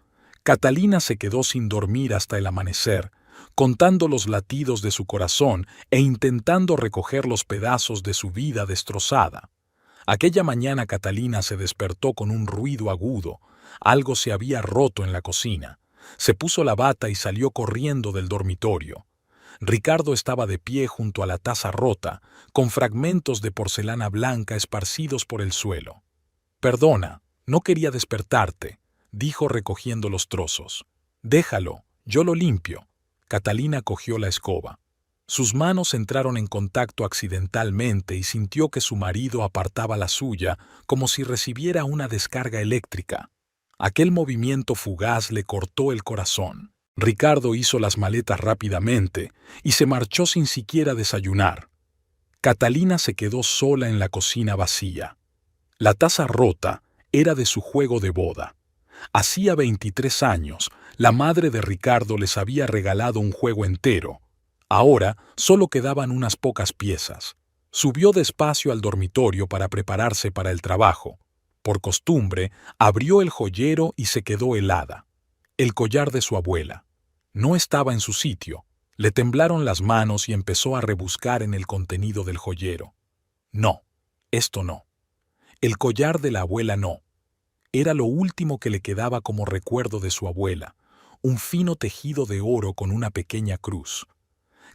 Catalina se quedó sin dormir hasta el amanecer, contando los latidos de su corazón e intentando recoger los pedazos de su vida destrozada. Aquella mañana Catalina se despertó con un ruido agudo. Algo se había roto en la cocina. Se puso la bata y salió corriendo del dormitorio. Ricardo estaba de pie junto a la taza rota, con fragmentos de porcelana blanca esparcidos por el suelo. «Perdona, no quería despertarte», dijo recogiendo los trozos. «Déjalo, yo lo limpio». Catalina cogió la escoba. Sus manos entraron en contacto accidentalmente y sintió que su marido apartaba la suya como si recibiera una descarga eléctrica. Aquel movimiento fugaz le cortó el corazón. Ricardo hizo las maletas rápidamente y se marchó sin siquiera desayunar. Catalina se quedó sola en la cocina vacía. La taza rota era de su juego de boda. Hacía 23 años, la madre de Ricardo les había regalado un juego entero. Ahora solo quedaban unas pocas piezas. Subió despacio al dormitorio para prepararse para el trabajo. Por costumbre, abrió el joyero y se quedó helada. El collar de su abuela. No estaba en su sitio. Le temblaron las manos y empezó a rebuscar en el contenido del joyero. No, esto no. El collar de la abuela no. Era lo último que le quedaba como recuerdo de su abuela, un fino tejido de oro con una pequeña cruz.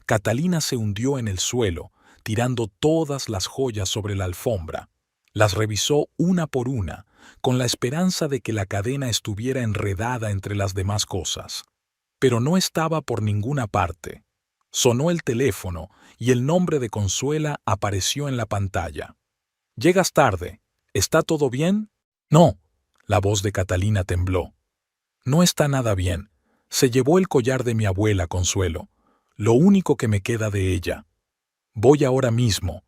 Catalina se hundió en el suelo, tirando todas las joyas sobre la alfombra. Las revisó una por una, con la esperanza de que la cadena estuviera enredada entre las demás cosas. Pero no estaba por ninguna parte. Sonó el teléfono y el nombre de Consuela apareció en la pantalla. «Llegas tarde. ¿Está todo bien?» «No». La voz de Catalina tembló. «No está nada bien. Se llevó el collar de mi abuela, Consuelo. Lo único que me queda de ella. Voy ahora mismo.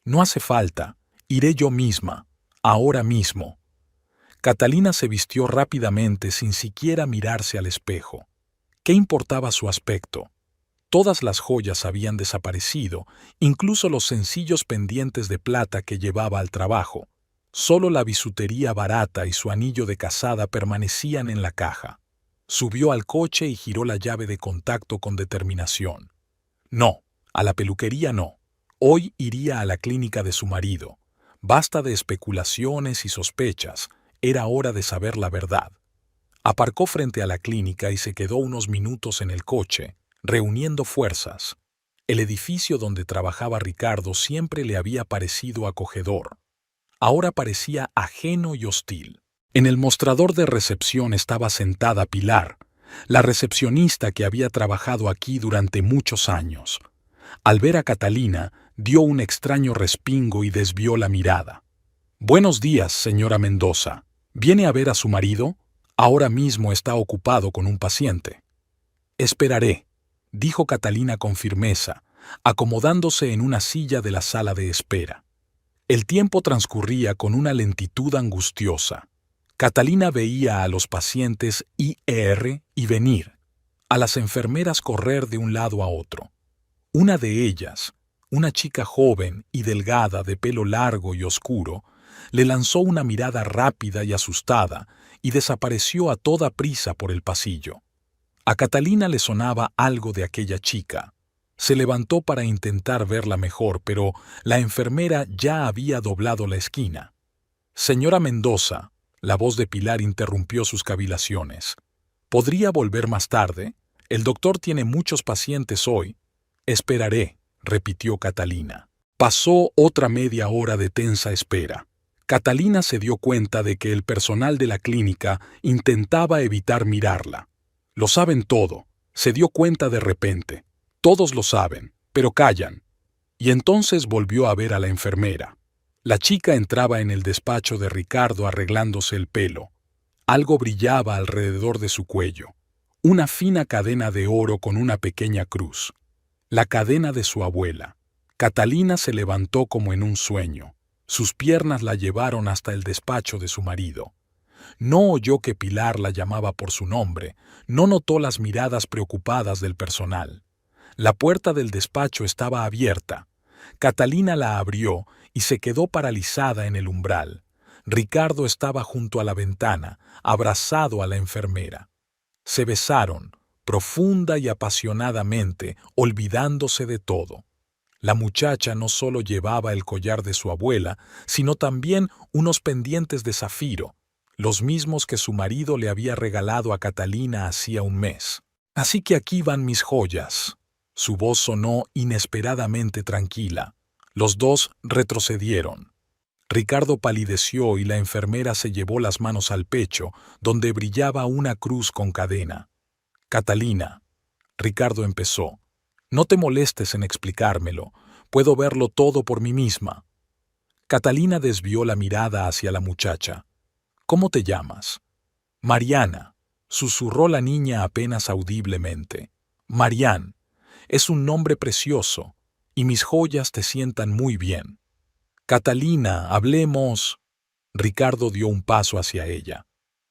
No hace falta. Iré yo misma. Ahora mismo». Catalina se vistió rápidamente sin siquiera mirarse al espejo. ¿Qué importaba su aspecto? Todas las joyas habían desaparecido, incluso los sencillos pendientes de plata que llevaba al trabajo. Solo la bisutería barata y su anillo de casada permanecían en la caja. Subió al coche y giró la llave de contacto con determinación. No, a la peluquería no. Hoy iría a la clínica de su marido. Basta de especulaciones y sospechas. Era hora de saber la verdad. Aparcó frente a la clínica y se quedó unos minutos en el coche, reuniendo fuerzas. El edificio donde trabajaba Ricardo siempre le había parecido acogedor. Ahora parecía ajeno y hostil. En el mostrador de recepción estaba sentada Pilar, la recepcionista que había trabajado aquí durante muchos años. Al ver a Catalina, dio un extraño respingo y desvió la mirada. «Buenos días, señora Mendoza. ¿Viene a ver a su marido? Ahora mismo está ocupado con un paciente». «Esperaré», dijo Catalina con firmeza, acomodándose en una silla de la sala de espera. El tiempo transcurría con una lentitud angustiosa. Catalina veía a los pacientes ir y venir, a las enfermeras correr de un lado a otro. Una de ellas, una chica joven y delgada de pelo largo y oscuro, le lanzó una mirada rápida y asustada y desapareció a toda prisa por el pasillo. A Catalina le sonaba algo de aquella chica. Se levantó para intentar verla mejor, pero la enfermera ya había doblado la esquina. «Señora Mendoza», la voz de Pilar interrumpió sus cavilaciones. «¿Podría volver más tarde? El doctor tiene muchos pacientes hoy». «Esperaré», repitió Catalina. Pasó otra media hora de tensa espera. Catalina se dio cuenta de que el personal de la clínica intentaba evitar mirarla. «Lo saben todo», se dio cuenta de repente. «Todos lo saben, pero callan». Y entonces volvió a ver a la enfermera. La chica entraba en el despacho de Ricardo arreglándose el pelo. Algo brillaba alrededor de su cuello. Una fina cadena de oro con una pequeña cruz. La cadena de su abuela. Catalina se levantó como en un sueño. Sus piernas la llevaron hasta el despacho de su marido. No oyó que Pilar la llamaba por su nombre, no notó las miradas preocupadas del personal. La puerta del despacho estaba abierta. Catalina la abrió y se quedó paralizada en el umbral. Ricardo estaba junto a la ventana, abrazado a la enfermera. Se besaron, profunda y apasionadamente, olvidándose de todo. La muchacha no solo llevaba el collar de su abuela, sino también unos pendientes de zafiro, los mismos que su marido le había regalado a Catalina hacía un mes. «Así que aquí van mis joyas». Su voz sonó inesperadamente tranquila. Los dos retrocedieron. Ricardo palideció y la enfermera se llevó las manos al pecho, donde brillaba una cruz con cadena. «Catalina», Ricardo empezó, «no te molestes en explicármelo. Puedo verlo todo por mí misma». Catalina desvió la mirada hacia la muchacha. «¿Cómo te llamas?» «Mariana», susurró la niña apenas audiblemente. «Marián, es un nombre precioso, y mis joyas te sientan muy bien». «Catalina, hablemos». Ricardo dio un paso hacia ella.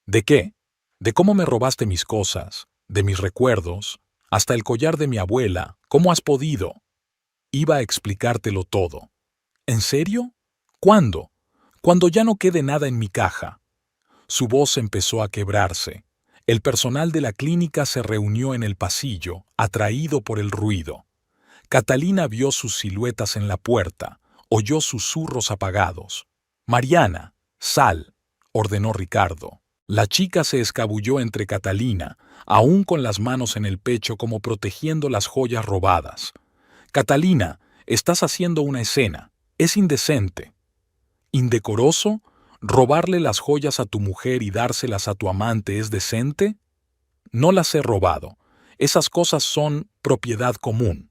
«¿De qué? ¿De cómo me robaste mis cosas? ¿De mis recuerdos? Hasta el collar de mi abuela. ¿Cómo has podido?» «Iba a explicártelo todo». «¿En serio? ¿Cuándo? Cuando ya no quede nada en mi caja». Su voz empezó a quebrarse. El personal de la clínica se reunió en el pasillo, atraído por el ruido. Catalina vio sus siluetas en la puerta, oyó susurros apagados. «Mariana, sal», ordenó Ricardo. La chica se escabulló entre Catalina, aún con las manos en el pecho como protegiendo las joyas robadas. «Catalina, estás haciendo una escena. Es indecente». «¿Indecoroso? ¿Robarle las joyas a tu mujer y dárselas a tu amante es decente?» «No las he robado. Esas cosas son propiedad común».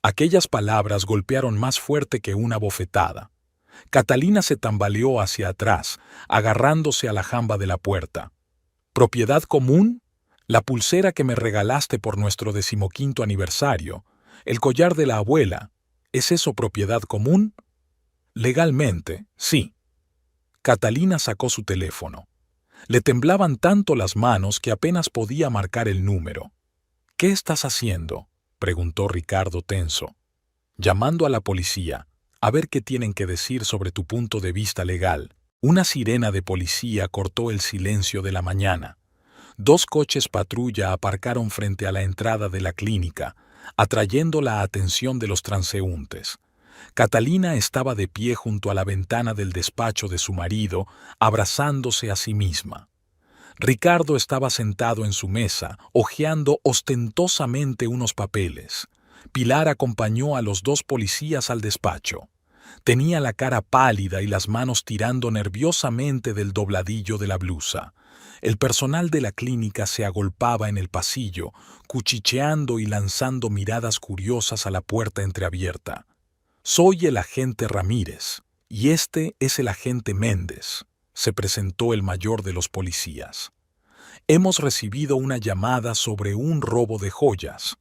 Aquellas palabras golpearon más fuerte que una bofetada. Catalina se tambaleó hacia atrás, agarrándose a la jamba de la puerta. «¿Propiedad común? La pulsera que me regalaste por nuestro 15º aniversario, el collar de la abuela, ¿es eso propiedad común?» «Legalmente, sí». Catalina sacó su teléfono. Le temblaban tanto las manos que apenas podía marcar el número. «¿Qué estás haciendo?», preguntó Ricardo tenso. «Llamando a la policía, a ver qué tienen que decir sobre tu punto de vista legal». Una sirena de policía cortó el silencio de la mañana. 2 coches patrulla aparcaron frente a la entrada de la clínica, atrayendo la atención de los transeúntes. Catalina estaba de pie junto a la ventana del despacho de su marido, abrazándose a sí misma. Ricardo estaba sentado en su mesa, hojeando ostentosamente unos papeles. Pilar acompañó a los 2 policías al despacho. Tenía la cara pálida y las manos tirando nerviosamente del dobladillo de la blusa. El personal de la clínica se agolpaba en el pasillo, cuchicheando y lanzando miradas curiosas a la puerta entreabierta. «Soy el agente Ramírez, y este es el agente Méndez», se presentó el mayor de los policías. «Hemos recibido una llamada sobre un robo de joyas».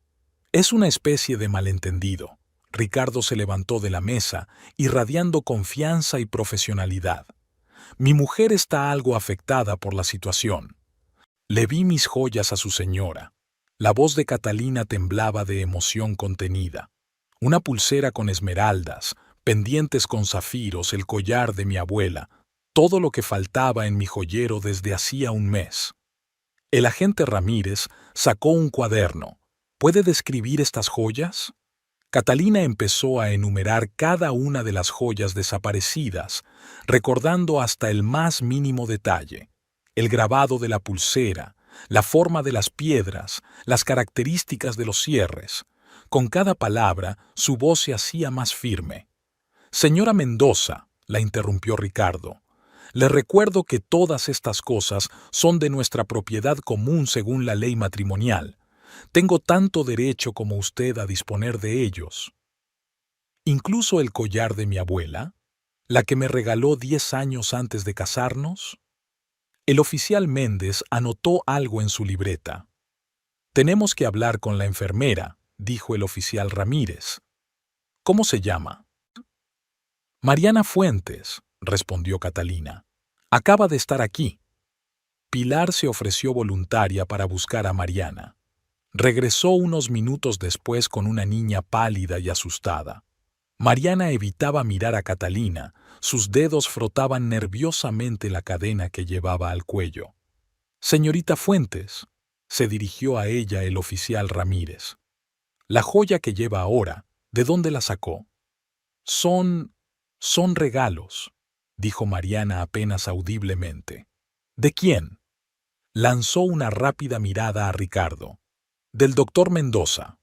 «Es una especie de malentendido», Ricardo se levantó de la mesa, irradiando confianza y profesionalidad. Mi mujer está algo afectada por la situación. Le vi mis joyas a su señora. La voz de Catalina temblaba de emoción contenida. Una pulsera con esmeraldas, pendientes con zafiros, el collar de mi abuela, todo lo que faltaba en mi joyero desde hacía un mes. El agente Ramírez sacó un cuaderno. ¿Puede describir estas joyas? Catalina empezó a enumerar cada una de las joyas desaparecidas, recordando hasta el más mínimo detalle: el grabado de la pulsera, la forma de las piedras, las características de los cierres. Con cada palabra, su voz se hacía más firme. «Señora Mendoza», la interrumpió Ricardo, «le recuerdo que todas estas cosas son de nuestra propiedad común según la ley matrimonial. Tengo tanto derecho como usted a disponer de ellos. Incluso el collar de mi abuela, la que me regaló 10 años antes de casarnos». El oficial Méndez anotó algo en su libreta. «Tenemos que hablar con la enfermera», dijo el oficial Ramírez. «¿Cómo se llama?» «Mariana Fuentes», respondió Catalina. «Acaba de estar aquí». Pilar se ofreció voluntaria para buscar a Mariana. Regresó unos minutos después con una niña pálida y asustada. Mariana evitaba mirar a Catalina, sus dedos frotaban nerviosamente la cadena que llevaba al cuello. «Señorita Fuentes», se dirigió a ella el oficial Ramírez. «La joya que lleva ahora, ¿de dónde la sacó?» Son regalos», dijo Mariana apenas audiblemente. «¿De quién?» Lanzó una rápida mirada a Ricardo. «Del doctor Mendoza».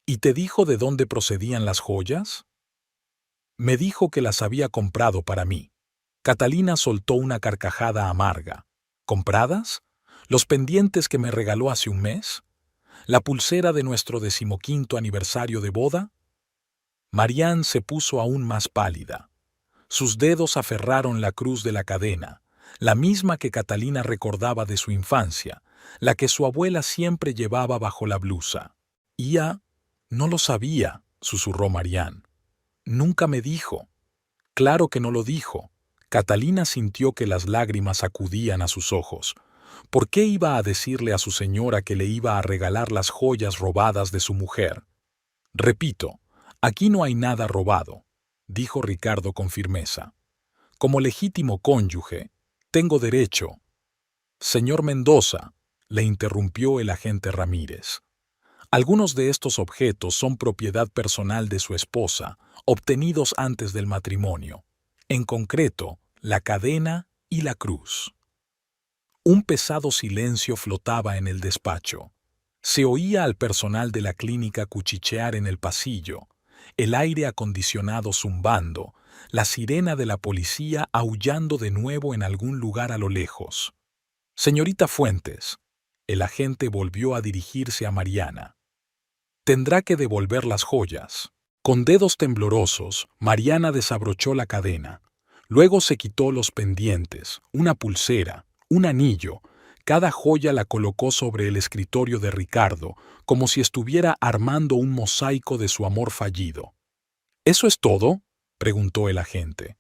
«¿Y te dijo de dónde procedían las joyas?» «Me dijo que las había comprado para mí». Catalina soltó una carcajada amarga. «¿Compradas? ¿Los pendientes que me regaló hace un mes? ¿La pulsera de nuestro 15º aniversario de boda?» Marián se puso aún más pálida. Sus dedos aferraron la cruz de la cadena, la misma que Catalina recordaba de su infancia, la que su abuela siempre llevaba bajo la blusa. «Ya, no lo sabía», susurró Marián. «Nunca me dijo». «Claro que no lo dijo». Catalina sintió que las lágrimas acudían a sus ojos. ¿Por qué iba a decirle a su señora que le iba a regalar las joyas robadas de su mujer? «Repito, aquí no hay nada robado», dijo Ricardo con firmeza. «Como legítimo cónyuge, tengo derecho». «Señor Mendoza», le interrumpió el agente Ramírez. «Algunos de estos objetos son propiedad personal de su esposa, obtenidos antes del matrimonio. En concreto, la cadena y la cruz». Un pesado silencio flotaba en el despacho. Se oía al personal de la clínica cuchichear en el pasillo, el aire acondicionado zumbando, la sirena de la policía aullando de nuevo en algún lugar a lo lejos. «Señorita Fuentes», el agente volvió a dirigirse a Mariana. «Tendrá que devolver las joyas». Con dedos temblorosos, Mariana desabrochó la cadena. Luego se quitó los pendientes, una pulsera, un anillo. Cada joya la colocó sobre el escritorio de Ricardo, como si estuviera armando un mosaico de su amor fallido. «¿Eso es todo?», preguntó el agente.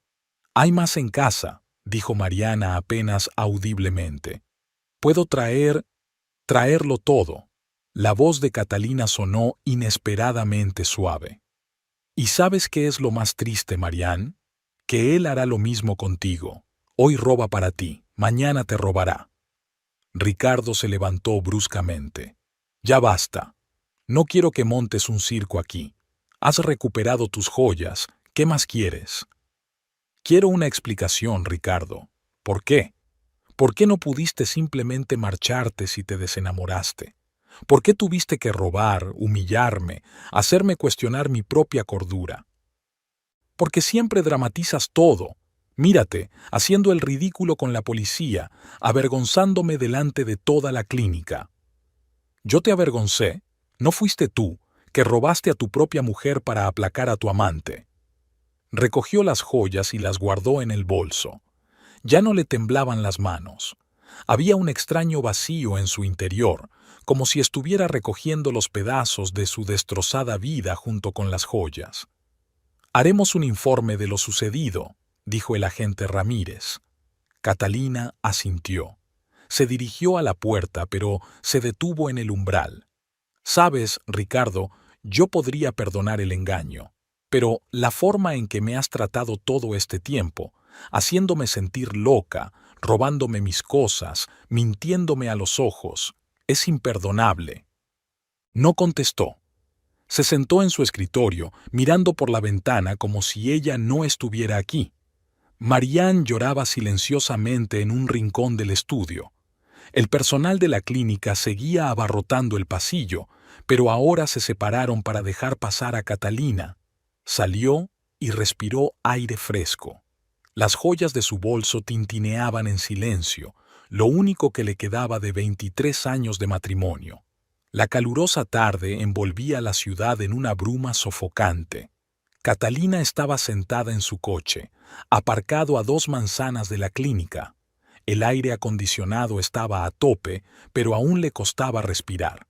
«Hay más en casa», dijo Mariana apenas audiblemente. «Puedo traerlo todo». La voz de Catalina sonó inesperadamente suave. «¿Y sabes qué es lo más triste, Marián? Que él hará lo mismo contigo. Hoy roba para ti, mañana te robará». Ricardo se levantó bruscamente. «Ya basta. No quiero que montes un circo aquí. Has recuperado tus joyas. ¿Qué más quieres?» «Quiero una explicación, Ricardo. ¿Por qué? ¿Por qué no pudiste simplemente marcharte si te desenamoraste? ¿Por qué tuviste que robar, humillarme, hacerme cuestionar mi propia cordura? Porque siempre dramatizas todo. Mírate, haciendo el ridículo con la policía, avergonzándome delante de toda la clínica». «Yo te avergoncé. No fuiste tú, que robaste a tu propia mujer para aplacar a tu amante». Recogió las joyas y las guardó en el bolso. Ya no le temblaban las manos. Había un extraño vacío en su interior, como si estuviera recogiendo los pedazos de su destrozada vida junto con las joyas. «Haremos un informe de lo sucedido», dijo el agente Ramírez. Catalina asintió. Se dirigió a la puerta, pero se detuvo en el umbral. «Sabes, Ricardo, yo podría perdonar el engaño, pero la forma en que me has tratado todo este tiempo, haciéndome sentir loca, robándome mis cosas, mintiéndome a los ojos, es imperdonable». No contestó. Se sentó en su escritorio, mirando por la ventana como si ella no estuviera aquí. Marianne lloraba silenciosamente en un rincón del estudio. El personal de la clínica seguía abarrotando el pasillo, pero ahora se separaron para dejar pasar a Catalina. Salió y respiró aire fresco. Las joyas de su bolso tintineaban en silencio, lo único que le quedaba de 23 años de matrimonio. La calurosa tarde envolvía la ciudad en una bruma sofocante. Catalina estaba sentada en su coche, aparcado a 2 manzanas de la clínica. El aire acondicionado estaba a tope, pero aún le costaba respirar.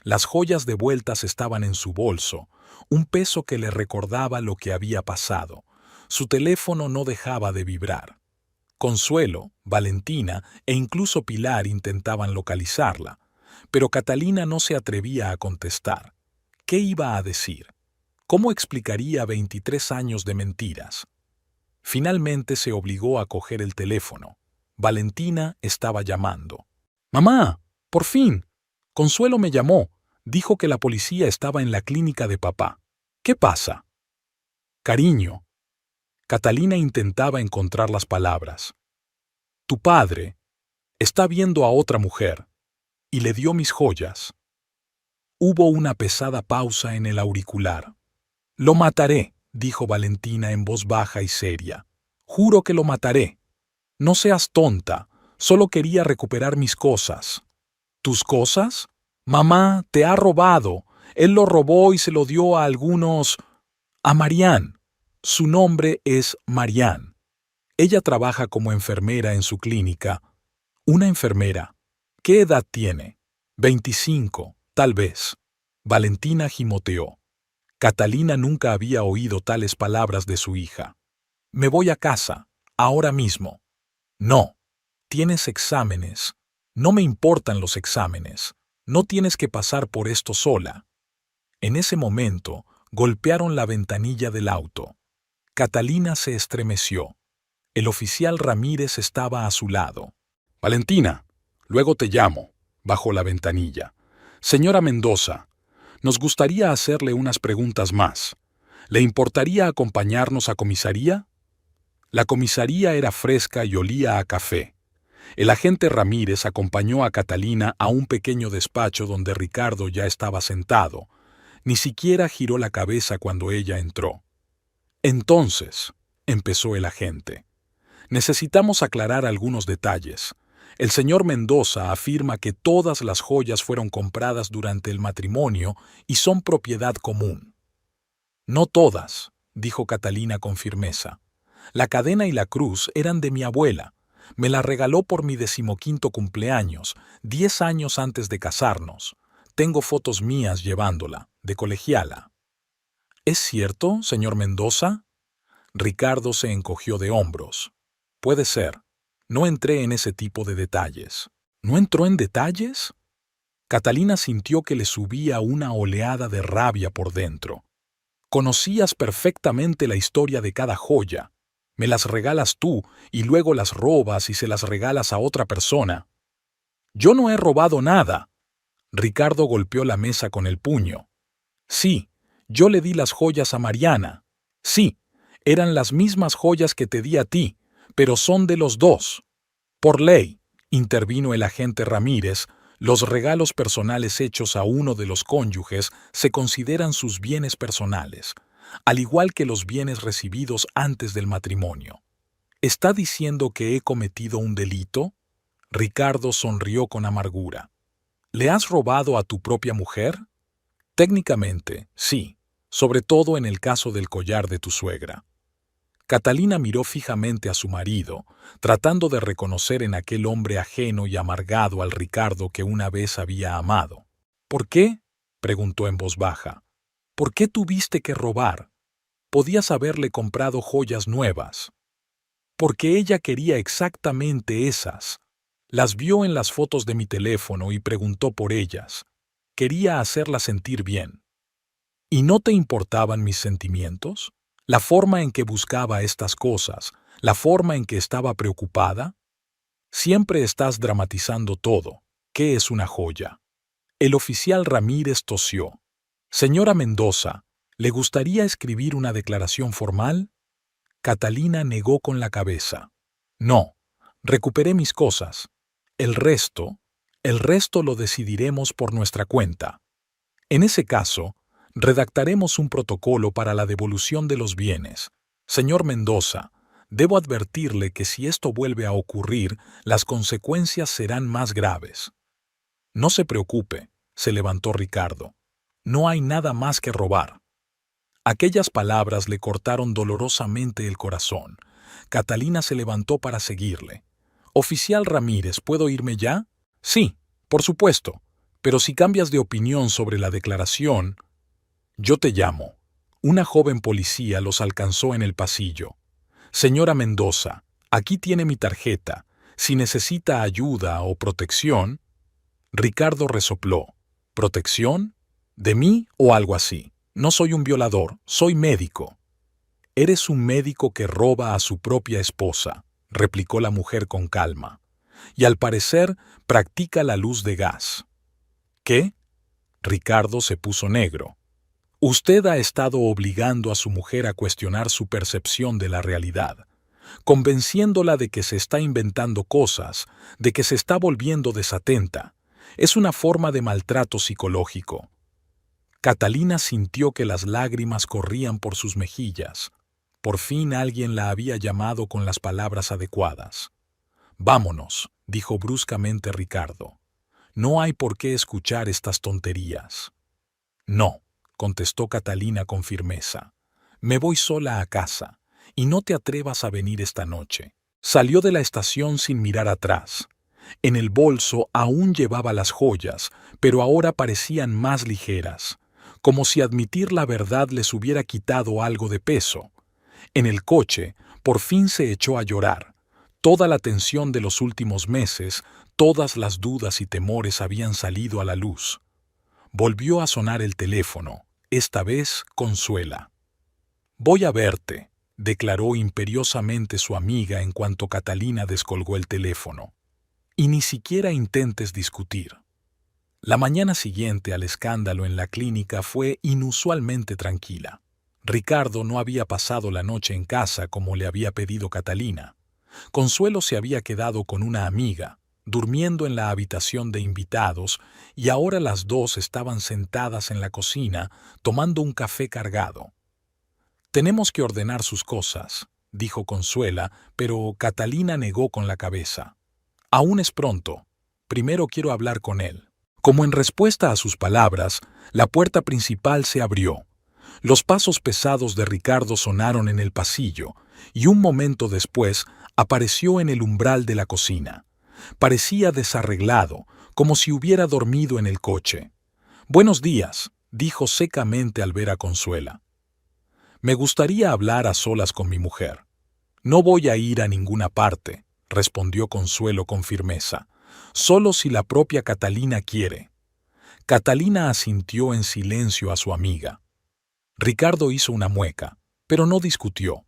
Las joyas devueltas estaban en su bolso, un peso que le recordaba lo que había pasado. Su teléfono no dejaba de vibrar. Consuelo, Valentina e incluso Pilar intentaban localizarla, pero Catalina no se atrevía a contestar. ¿Qué iba a decir? ¿Cómo explicaría 23 años de mentiras? Finalmente se obligó a coger el teléfono. Valentina estaba llamando. «Mamá, por fin. Consuelo me llamó. Dijo que la policía estaba en la clínica de papá. ¿Qué pasa?» «Cariño». Catalina intentaba encontrar las palabras. «Tu padre está viendo a otra mujer y le dio mis joyas». Hubo una pesada pausa en el auricular. «Lo mataré», dijo Valentina en voz baja y seria. «Juro que lo mataré. No seas tonta, solo quería recuperar mis cosas». «¿Tus cosas? Mamá, te ha robado. Él lo robó y se lo dio a algunos... a Marianne. Su nombre es Marianne. Ella trabaja como enfermera en su clínica». «¿Una enfermera? ¿Qué edad tiene?» «25, tal vez». Valentina gimoteó. Catalina nunca había oído tales palabras de su hija. «Me voy a casa, ahora mismo». «No. Tienes exámenes. No me importan los exámenes. No tienes que pasar por esto sola». En ese momento, golpearon la ventanilla del auto. Catalina se estremeció. El oficial Ramírez estaba a su lado. «Valentina, luego te llamo», bajó la ventanilla. «Señora Mendoza, nos gustaría hacerle unas preguntas más. ¿Le importaría acompañarnos a comisaría?» La comisaría era fresca y olía a café. El agente Ramírez acompañó a Catalina a un pequeño despacho donde Ricardo ya estaba sentado. Ni siquiera giró la cabeza cuando ella entró. «Entonces», empezó el agente, «necesitamos aclarar algunos detalles. El señor Mendoza afirma que todas las joyas fueron compradas durante el matrimonio y son propiedad común». «No todas», dijo Catalina con firmeza. «La cadena y la cruz eran de mi abuela. Me la regaló por mi 15º cumpleaños, 10 años antes de casarnos. Tengo fotos mías llevándola, de colegiala». «¿Es cierto, señor Mendoza?» Ricardo se encogió de hombros. «Puede ser. No entré en ese tipo de detalles». «¿No entró en detalles?» Catalina sintió que le subía una oleada de rabia por dentro. «Conocías perfectamente la historia de cada joya. Me las regalas tú y luego las robas y se las regalas a otra persona». «Yo no he robado nada». Ricardo golpeó la mesa con el puño. «Sí, yo le di las joyas a Mariana. Sí, eran las mismas joyas que te di a ti, pero son de los dos. Por ley», intervino el agente Ramírez, «los regalos personales hechos a uno de los cónyuges se consideran sus bienes personales, al igual que los bienes recibidos antes del matrimonio». «¿Está diciendo que he cometido un delito?» Ricardo sonrió con amargura. «¿Le has robado a tu propia mujer?» «Técnicamente, sí, sobre todo en el caso del collar de tu suegra». Catalina miró fijamente a su marido, tratando de reconocer en aquel hombre ajeno y amargado al Ricardo que una vez había amado. ¿Por qué?, preguntó en voz baja. ¿Por qué tuviste que robar? Podías haberle comprado joyas nuevas. Porque ella quería exactamente esas. Las vio en las fotos de mi teléfono y preguntó por ellas. Quería hacerla sentir bien. ¿Y no te importaban mis sentimientos? ¿La forma en que buscaba estas cosas? ¿La forma en que estaba preocupada? Siempre estás dramatizando todo. ¿Qué es una joya? El oficial Ramírez tosió. Señora Mendoza, ¿le gustaría escribir una declaración formal? Catalina negó con la cabeza. No, recuperé mis cosas. El resto lo decidiremos por nuestra cuenta. En ese caso, redactaremos un protocolo para la devolución de los bienes. Señor Mendoza, debo advertirle que si esto vuelve a ocurrir, las consecuencias serán más graves. No se preocupe, se levantó Ricardo. No hay nada más que robar. Aquellas palabras le cortaron dolorosamente el corazón. Catalina se levantó para seguirle. «Oficial Ramírez, ¿puedo irme ya?» «Sí, por supuesto. Pero si cambias de opinión sobre la declaración...» «Yo te llamo». Una joven policía los alcanzó en el pasillo. «Señora Mendoza, aquí tiene mi tarjeta. Si necesita ayuda o protección...» Ricardo resopló. «¿Protección? ¿De mí o algo así? No soy un violador, soy médico». «Eres un médico que roba a su propia esposa», replicó la mujer con calma. «Y al parecer practica la luz de gas». «¿Qué?» Ricardo se puso negro. «Usted ha estado obligando a su mujer a cuestionar su percepción de la realidad, convenciéndola de que se está inventando cosas, de que se está volviendo desatenta. Es una forma de maltrato psicológico». Catalina sintió que las lágrimas corrían por sus mejillas. Por fin alguien la había llamado con las palabras adecuadas. «Vámonos», dijo bruscamente Ricardo. «No hay por qué escuchar estas tonterías». «No», contestó Catalina con firmeza. «Me voy sola a casa, y no te atrevas a venir esta noche». Salió de la estación sin mirar atrás. En el bolso aún llevaba las joyas, pero ahora parecían más ligeras, como si admitir la verdad les hubiera quitado algo de peso. En el coche, por fin se echó a llorar. Toda la tensión de los últimos meses, todas las dudas y temores habían salido a la luz. Volvió a sonar el teléfono, esta vez Consuela. «Voy a verte», declaró imperiosamente su amiga en cuanto Catalina descolgó el teléfono. «Y ni siquiera intentes discutir». La mañana siguiente al escándalo en la clínica fue inusualmente tranquila. Ricardo no había pasado la noche en casa como le había pedido Catalina. Consuelo se había quedado con una amiga, durmiendo en la habitación de invitados, y ahora las dos estaban sentadas en la cocina tomando un café cargado. «Tenemos que ordenar sus cosas», dijo Consuela, pero Catalina negó con la cabeza. «Aún es pronto. Primero quiero hablar con él». Como en respuesta a sus palabras, la puerta principal se abrió. Los pasos pesados de Ricardo sonaron en el pasillo, y un momento después apareció en el umbral de la cocina. Parecía desarreglado, como si hubiera dormido en el coche. «Buenos días», dijo secamente al ver a Consuela. «Me gustaría hablar a solas con mi mujer». «No voy a ir a ninguna parte», respondió Consuelo con firmeza. «Solo si la propia Catalina quiere». Catalina asintió en silencio a su amiga. Ricardo hizo una mueca, pero no discutió.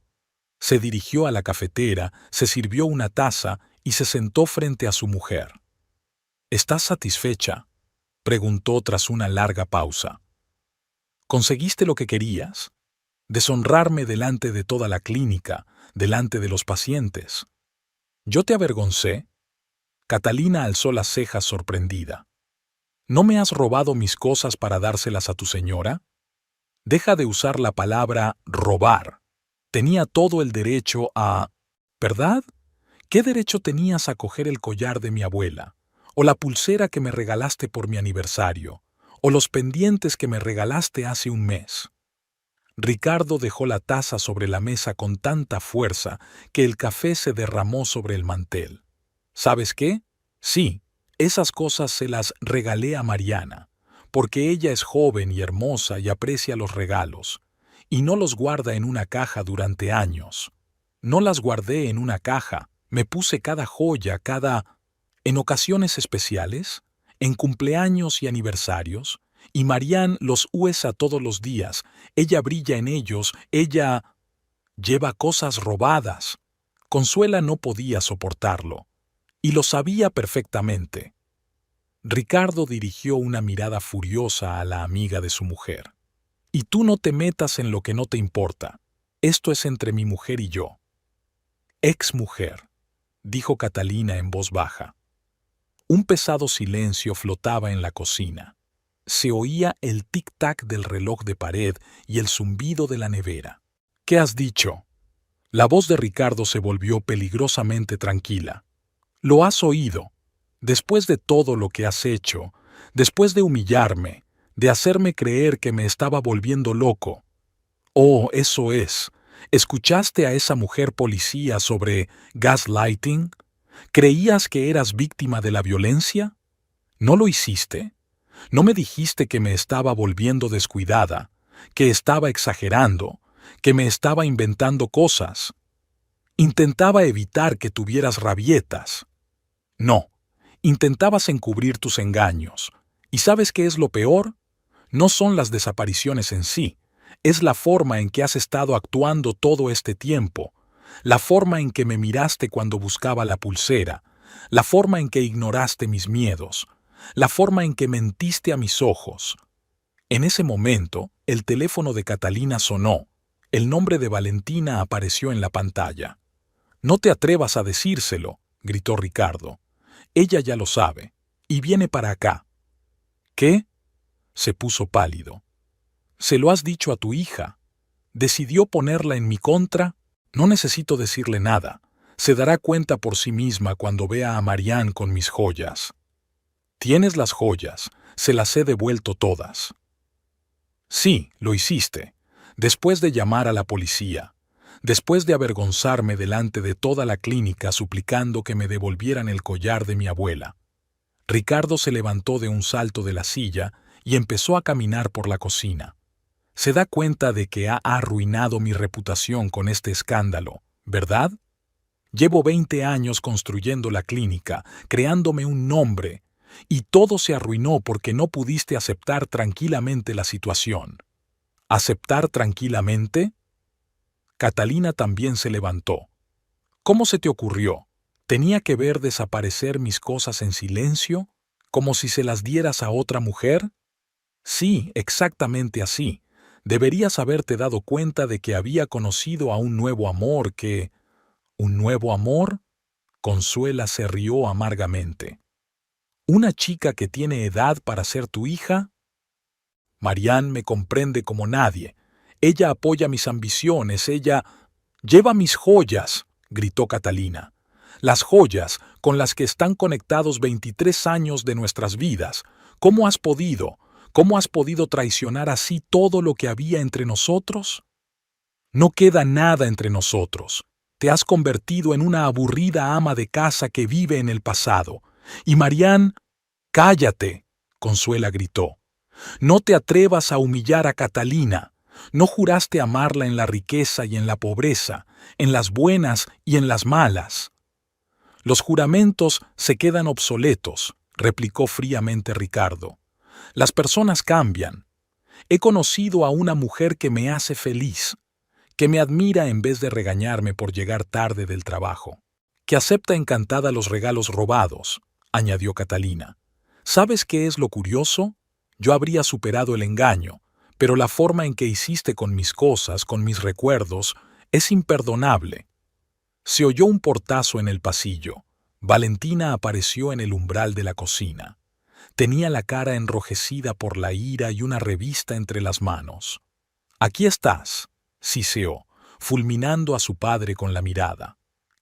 Se dirigió a la cafetera, se sirvió una taza y se sentó frente a su mujer. «¿Estás satisfecha?», preguntó tras una larga pausa. «¿Conseguiste lo que querías? Deshonrarme delante de toda la clínica, delante de los pacientes. ¿Yo te avergoncé?». Catalina alzó las cejas sorprendida. «¿No me has robado mis cosas para dárselas a tu señora?». «Deja de usar la palabra robar. Tenía todo el derecho a... ¿Verdad? ¿Qué derecho tenías a coger el collar de mi abuela? ¿O la pulsera que me regalaste por mi aniversario? ¿O los pendientes que me regalaste hace un mes?». Ricardo dejó la taza sobre la mesa con tanta fuerza que el café se derramó sobre el mantel. ¿Sabes qué? Sí, esas cosas se las regalé a Mariana, porque ella es joven y hermosa y aprecia los regalos, y no los guarda en una caja durante años. No las guardé en una caja, me puse cada joya, en ocasiones especiales, en cumpleaños y aniversarios, y Marianne los usa todos los días. Ella brilla en ellos, ella lleva cosas robadas. Consuela no podía soportarlo, y lo sabía perfectamente. Ricardo dirigió una mirada furiosa a la amiga de su mujer. Y tú no te metas en lo que no te importa. Esto es entre mi mujer y yo. Ex mujer, dijo Catalina en voz baja. Un pesado silencio flotaba en la cocina. Se oía el tic-tac del reloj de pared y el zumbido de la nevera. ¿Qué has dicho? La voz de Ricardo se volvió peligrosamente tranquila. Lo has oído. Después de todo lo que has hecho, después de humillarme, de hacerme creer que me estaba volviendo loco. Oh, eso es. ¿Escuchaste a esa mujer policía sobre gaslighting? ¿Creías que eras víctima de la violencia? ¿No lo hiciste? ¿No me dijiste que me estaba volviendo descuidada, que estaba exagerando, que me estaba inventando cosas? Intentaba evitar que tuvieras rabietas. No, intentabas encubrir tus engaños. ¿Y sabes qué es lo peor? No son las desapariciones en sí, es la forma en que has estado actuando todo este tiempo, la forma en que me miraste cuando buscaba la pulsera, la forma en que ignoraste mis miedos, la forma en que mentiste a mis ojos. En ese momento, el teléfono de Catalina sonó. El nombre de Valentina apareció en la pantalla. «No te atrevas a decírselo», gritó Ricardo. «Ella ya lo sabe, y viene para acá». «¿Qué?», se puso pálido. «Se lo has dicho a tu hija. ¿Decidió ponerla en mi contra? No necesito decirle nada. Se dará cuenta por sí misma cuando vea a Marianne con mis joyas». «Tienes las joyas, se las he devuelto todas». «Sí, lo hiciste, después de llamar a la policía, después de avergonzarme delante de toda la clínica suplicando que me devolvieran el collar de mi abuela». Ricardo se levantó de un salto de la silla y empezó a caminar por la cocina. «Se da cuenta de que ha arruinado mi reputación con este escándalo, ¿verdad? Llevo 20 años construyendo la clínica, creándome un nombre, y todo se arruinó porque no pudiste aceptar tranquilamente la situación». ¿Aceptar tranquilamente? Catalina también se levantó. ¿Cómo se te ocurrió? ¿Tenía que ver desaparecer mis cosas en silencio, como si se las dieras a otra mujer? Sí, exactamente así. Deberías haberte dado cuenta de que había conocido a un nuevo amor que... ¿Un nuevo amor? Consuela se rió amargamente. ¿Una chica que tiene edad para ser tu hija? Marianne me comprende como nadie. Ella apoya mis ambiciones, ella... «Lleva mis joyas», gritó Catalina. «Las joyas con las que están conectados 23 años de nuestras vidas. ¿Cómo has podido? ¿Cómo has podido traicionar así todo lo que había entre nosotros? No queda nada entre nosotros. Te has convertido en una aburrida ama de casa que vive en el pasado. Y Marianne... «Cállate», Consuela gritó. «No te atrevas a humillar a Catalina. No juraste amarla en la riqueza y en la pobreza, en las buenas y en las malas». «Los juramentos se quedan obsoletos», replicó fríamente Ricardo. «Las personas cambian. He conocido a una mujer que me hace feliz, que me admira en vez de regañarme por llegar tarde del trabajo, que acepta encantada los regalos robados», añadió Catalina. «¿Sabes qué es lo curioso? Yo habría superado el engaño, pero la forma en que hiciste con mis cosas, con mis recuerdos, es imperdonable». Se oyó un portazo en el pasillo. Valentina apareció en el umbral de la cocina. Tenía la cara enrojecida por la ira y una revista entre las manos. «Aquí estás», siseó, fulminando a su padre con la mirada.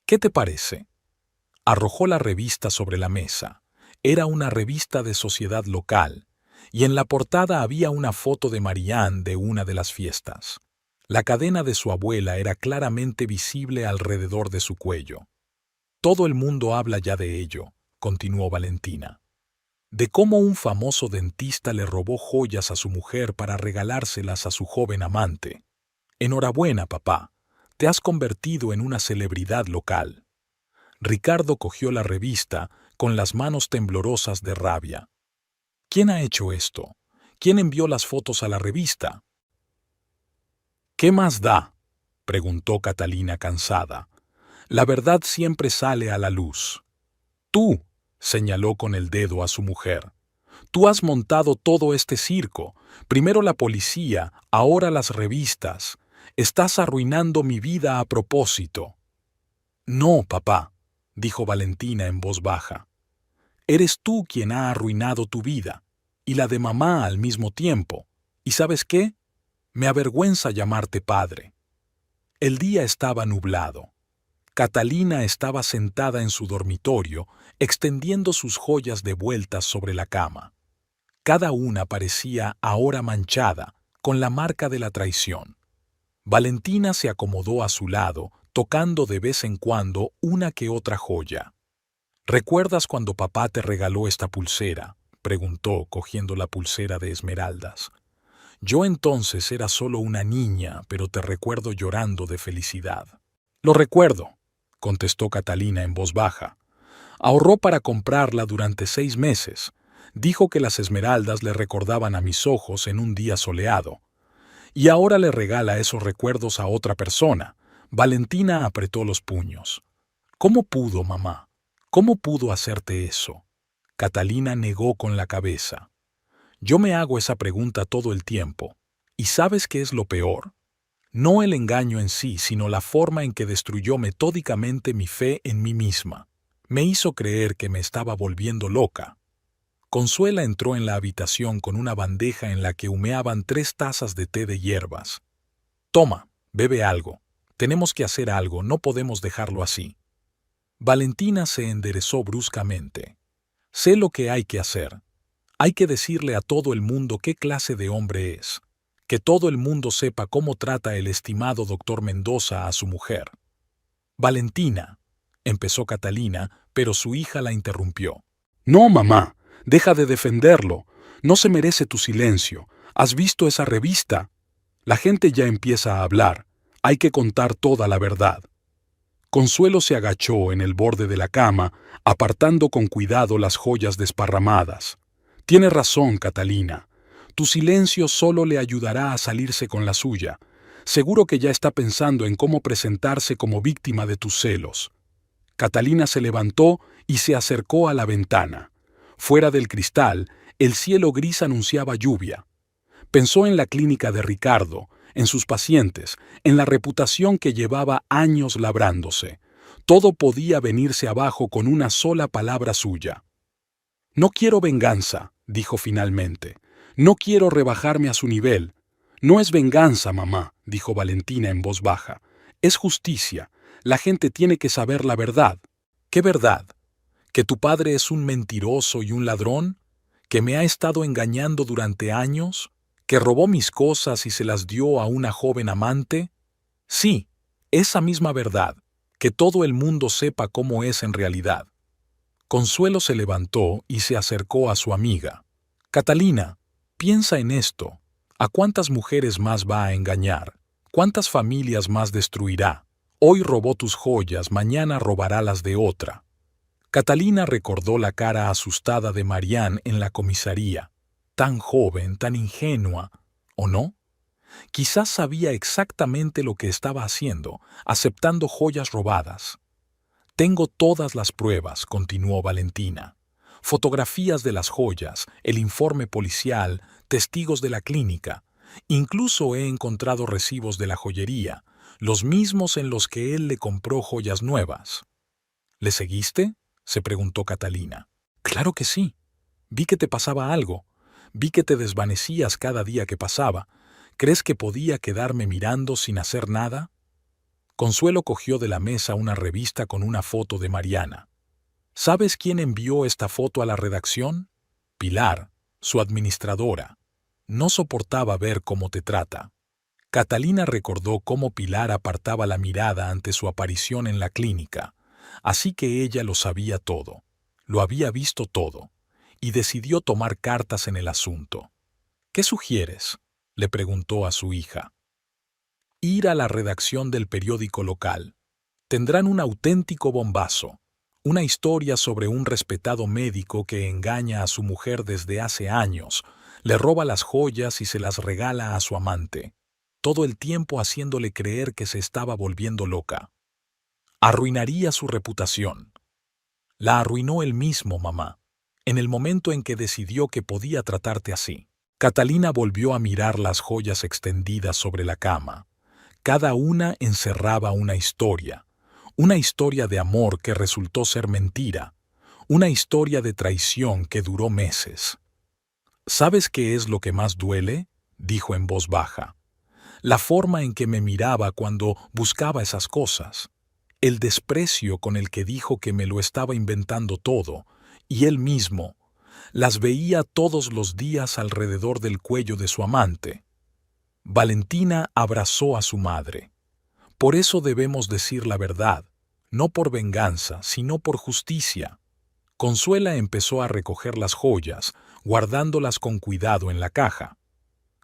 «¿Qué te parece?». Arrojó la revista sobre la mesa. Era una revista de sociedad local, y en la portada había una foto de Marianne de una de las fiestas. La cadena de su abuela era claramente visible alrededor de su cuello. Todo el mundo habla ya de ello, continuó Valentina. De cómo un famoso dentista le robó joyas a su mujer para regalárselas a su joven amante. Enhorabuena, papá. Te has convertido en una celebridad local. Ricardo cogió la revista con las manos temblorosas de rabia. ¿Quién ha hecho esto? ¿Quién envió las fotos a la revista? ¿Qué más da?, preguntó Catalina cansada. La verdad siempre sale a la luz. Tú, señaló con el dedo a su mujer. Tú has montado todo este circo. Primero la policía, ahora las revistas. Estás arruinando mi vida a propósito. No, papá, dijo Valentina en voz baja. Eres tú quien ha arruinado tu vida, y la de mamá al mismo tiempo. ¿Y sabes qué? Me avergüenza llamarte padre. El día estaba nublado. Catalina estaba sentada en su dormitorio, extendiendo sus joyas de vueltas sobre la cama. Cada una parecía ahora manchada, con la marca de la traición. Valentina se acomodó a su lado, tocando de vez en cuando una que otra joya. ¿Recuerdas cuando papá te regaló esta pulsera?, preguntó, cogiendo la pulsera de esmeraldas. Yo entonces era solo una niña, pero te recuerdo llorando de felicidad. Lo recuerdo, contestó Catalina en voz baja. Ahorró para comprarla durante 6 meses. Dijo que las esmeraldas le recordaban a mis ojos en un día soleado. Y ahora le regala esos recuerdos a otra persona. Valentina apretó los puños. ¿Cómo pudo, mamá? ¿Cómo pudo hacerte eso? Catalina negó con la cabeza. Yo me hago esa pregunta todo el tiempo. ¿Y sabes qué es lo peor? No el engaño en sí, sino la forma en que destruyó metódicamente mi fe en mí misma. Me hizo creer que me estaba volviendo loca. Consuela entró en la habitación con una bandeja en la que humeaban 3 tazas de té de hierbas. Toma, bebe algo. Tenemos que hacer algo, no podemos dejarlo así. Valentina se enderezó bruscamente. Sé lo que hay que hacer. Hay que decirle a todo el mundo qué clase de hombre es. Que todo el mundo sepa cómo trata el estimado doctor Mendoza a su mujer. Valentina, empezó Catalina, pero su hija la interrumpió. No, mamá, deja de defenderlo. No se merece tu silencio. ¿Has visto esa revista? La gente ya empieza a hablar. Hay que contar toda la verdad. Consuelo se agachó en el borde de la cama, apartando con cuidado las joyas desparramadas. Tienes razón, Catalina. Tu silencio solo le ayudará a salirse con la suya. Seguro que ya está pensando en cómo presentarse como víctima de tus celos. Catalina se levantó y se acercó a la ventana. Fuera del cristal, el cielo gris anunciaba lluvia. Pensó en la clínica de Ricardo, en sus pacientes, en la reputación que llevaba años labrándose. Todo podía venirse abajo con una sola palabra suya. No quiero venganza, dijo finalmente. No quiero rebajarme a su nivel. No es venganza, mamá, dijo Valentina en voz baja. Es justicia. La gente tiene que saber la verdad. ¿Qué verdad? ¿Que tu padre es un mentiroso y un ladrón? ¿Que me ha estado engañando durante años? ¿Que robó mis cosas y se las dio a una joven amante? Sí, esa misma verdad. Que todo el mundo sepa cómo es en realidad. Consuelo se levantó y se acercó a su amiga. Catalina, piensa en esto. ¿A cuántas mujeres más va a engañar? ¿Cuántas familias más destruirá? Hoy robó tus joyas, mañana robará las de otra. Catalina recordó la cara asustada de Marianne en la comisaría. Tan joven, tan ingenua, ¿o no? Quizás sabía exactamente lo que estaba haciendo, aceptando joyas robadas. Tengo todas las pruebas, continuó Valentina. Fotografías de las joyas, el informe policial, testigos de la clínica. Incluso he encontrado recibos de la joyería, los mismos en los que él le compró joyas nuevas. ¿Le seguiste?, se preguntó Catalina. Claro que sí. Vi que te pasaba algo. Vi que te desvanecías cada día que pasaba. ¿Crees que podía quedarme mirando sin hacer nada? Consuelo cogió de la mesa una revista con una foto de Mariana. ¿Sabes quién envió esta foto a la redacción? Pilar, su administradora. No soportaba ver cómo te trata. Catalina recordó cómo Pilar apartaba la mirada ante su aparición en la clínica, así que ella lo sabía todo, lo había visto todo, y decidió tomar cartas en el asunto. ¿Qué sugieres?, le preguntó a su hija. Ir a la redacción del periódico local. Tendrán un auténtico bombazo, una historia sobre un respetado médico que engaña a su mujer desde hace años, le roba las joyas y se las regala a su amante, todo el tiempo haciéndole creer que se estaba volviendo loca. Arruinaría su reputación. La arruinó él mismo, mamá, en el momento en que decidió que podía tratarte así. Catalina volvió a mirar las joyas extendidas sobre la cama. Cada una encerraba una historia de amor que resultó ser mentira, una historia de traición que duró meses. ¿Sabes qué es lo que más duele?, dijo en voz baja. La forma en que me miraba cuando buscaba esas cosas, el desprecio con el que dijo que me lo estaba inventando todo, y él mismo las veía todos los días alrededor del cuello de su amante. Valentina abrazó a su madre. Por eso debemos decir la verdad, no por venganza, sino por justicia. Consuela empezó a recoger las joyas, guardándolas con cuidado en la caja.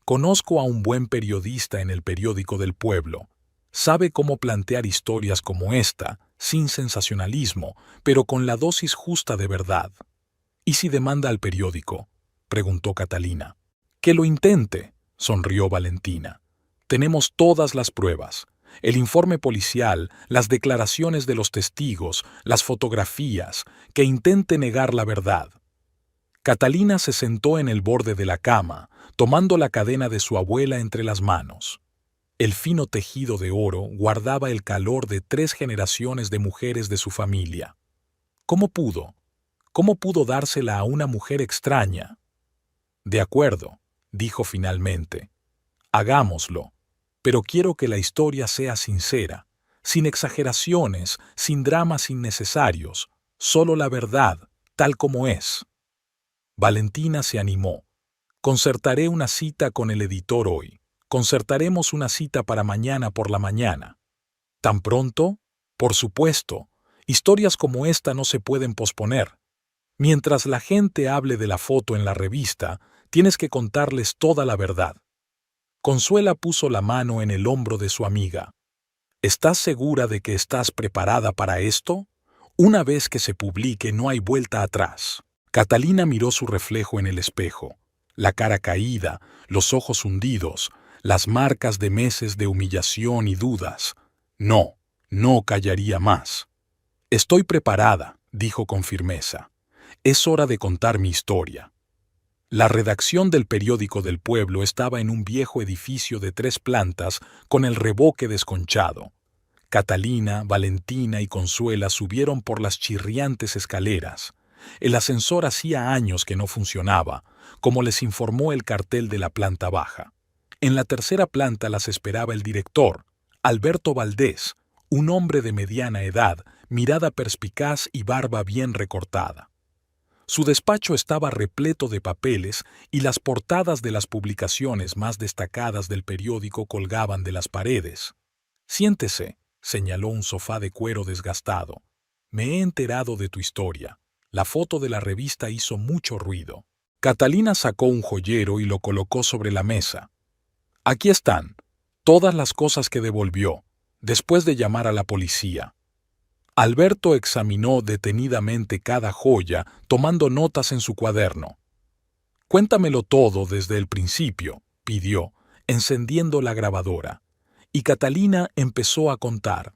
Conozco a un buen periodista en el periódico del pueblo. Sabe cómo plantear historias como esta, sin sensacionalismo, pero con la dosis justa de verdad. ¿Y si demanda al periódico?, preguntó Catalina. Que lo intente, sonrió Valentina. Tenemos todas las pruebas. El informe policial, las declaraciones de los testigos, las fotografías, que intente negar la verdad. Catalina se sentó en el borde de la cama, tomando la cadena de su abuela entre las manos. El fino tejido de oro guardaba el calor de 3 generaciones de mujeres de su familia. ¿Cómo pudo? ¿Cómo pudo dársela a una mujer extraña? De acuerdo, dijo finalmente. Hagámoslo, pero quiero que la historia sea sincera, sin exageraciones, sin dramas innecesarios, solo la verdad, tal como es. Valentina se animó. Concertaré una cita con el editor hoy. Concertaremos una cita para mañana por la mañana. ¿Tan pronto? Por supuesto. Historias como esta no se pueden posponer. Mientras la gente hable de la foto en la revista, tienes que contarles toda la verdad. Consuela puso la mano en el hombro de su amiga. ¿Estás segura de que estás preparada para esto? Una vez que se publique no hay vuelta atrás. Catalina miró su reflejo en el espejo. La cara caída, los ojos hundidos, las marcas de meses de humillación y dudas. No, no callaría más. Estoy preparada, dijo con firmeza. Es hora de contar mi historia. La redacción del periódico del pueblo estaba en un viejo edificio de 3 plantas con el revoque desconchado. Catalina, Valentina y Consuela subieron por las chirriantes escaleras. El ascensor hacía años que no funcionaba, como les informó el cartel de la planta baja. En la 3ª planta las esperaba el director, Alberto Valdés, un hombre de mediana edad, mirada perspicaz y barba bien recortada. Su despacho estaba repleto de papeles y las portadas de las publicaciones más destacadas del periódico colgaban de las paredes. Siéntese, señaló un sofá de cuero desgastado. Me he enterado de tu historia. La foto de la revista hizo mucho ruido. Catalina sacó un joyero y lo colocó sobre la mesa. Aquí están, todas las cosas que devolvió, después de llamar a la policía. Alberto examinó detenidamente cada joya, tomando notas en su cuaderno. Cuéntamelo todo desde el principio, pidió, encendiendo la grabadora. Y Catalina empezó a contar,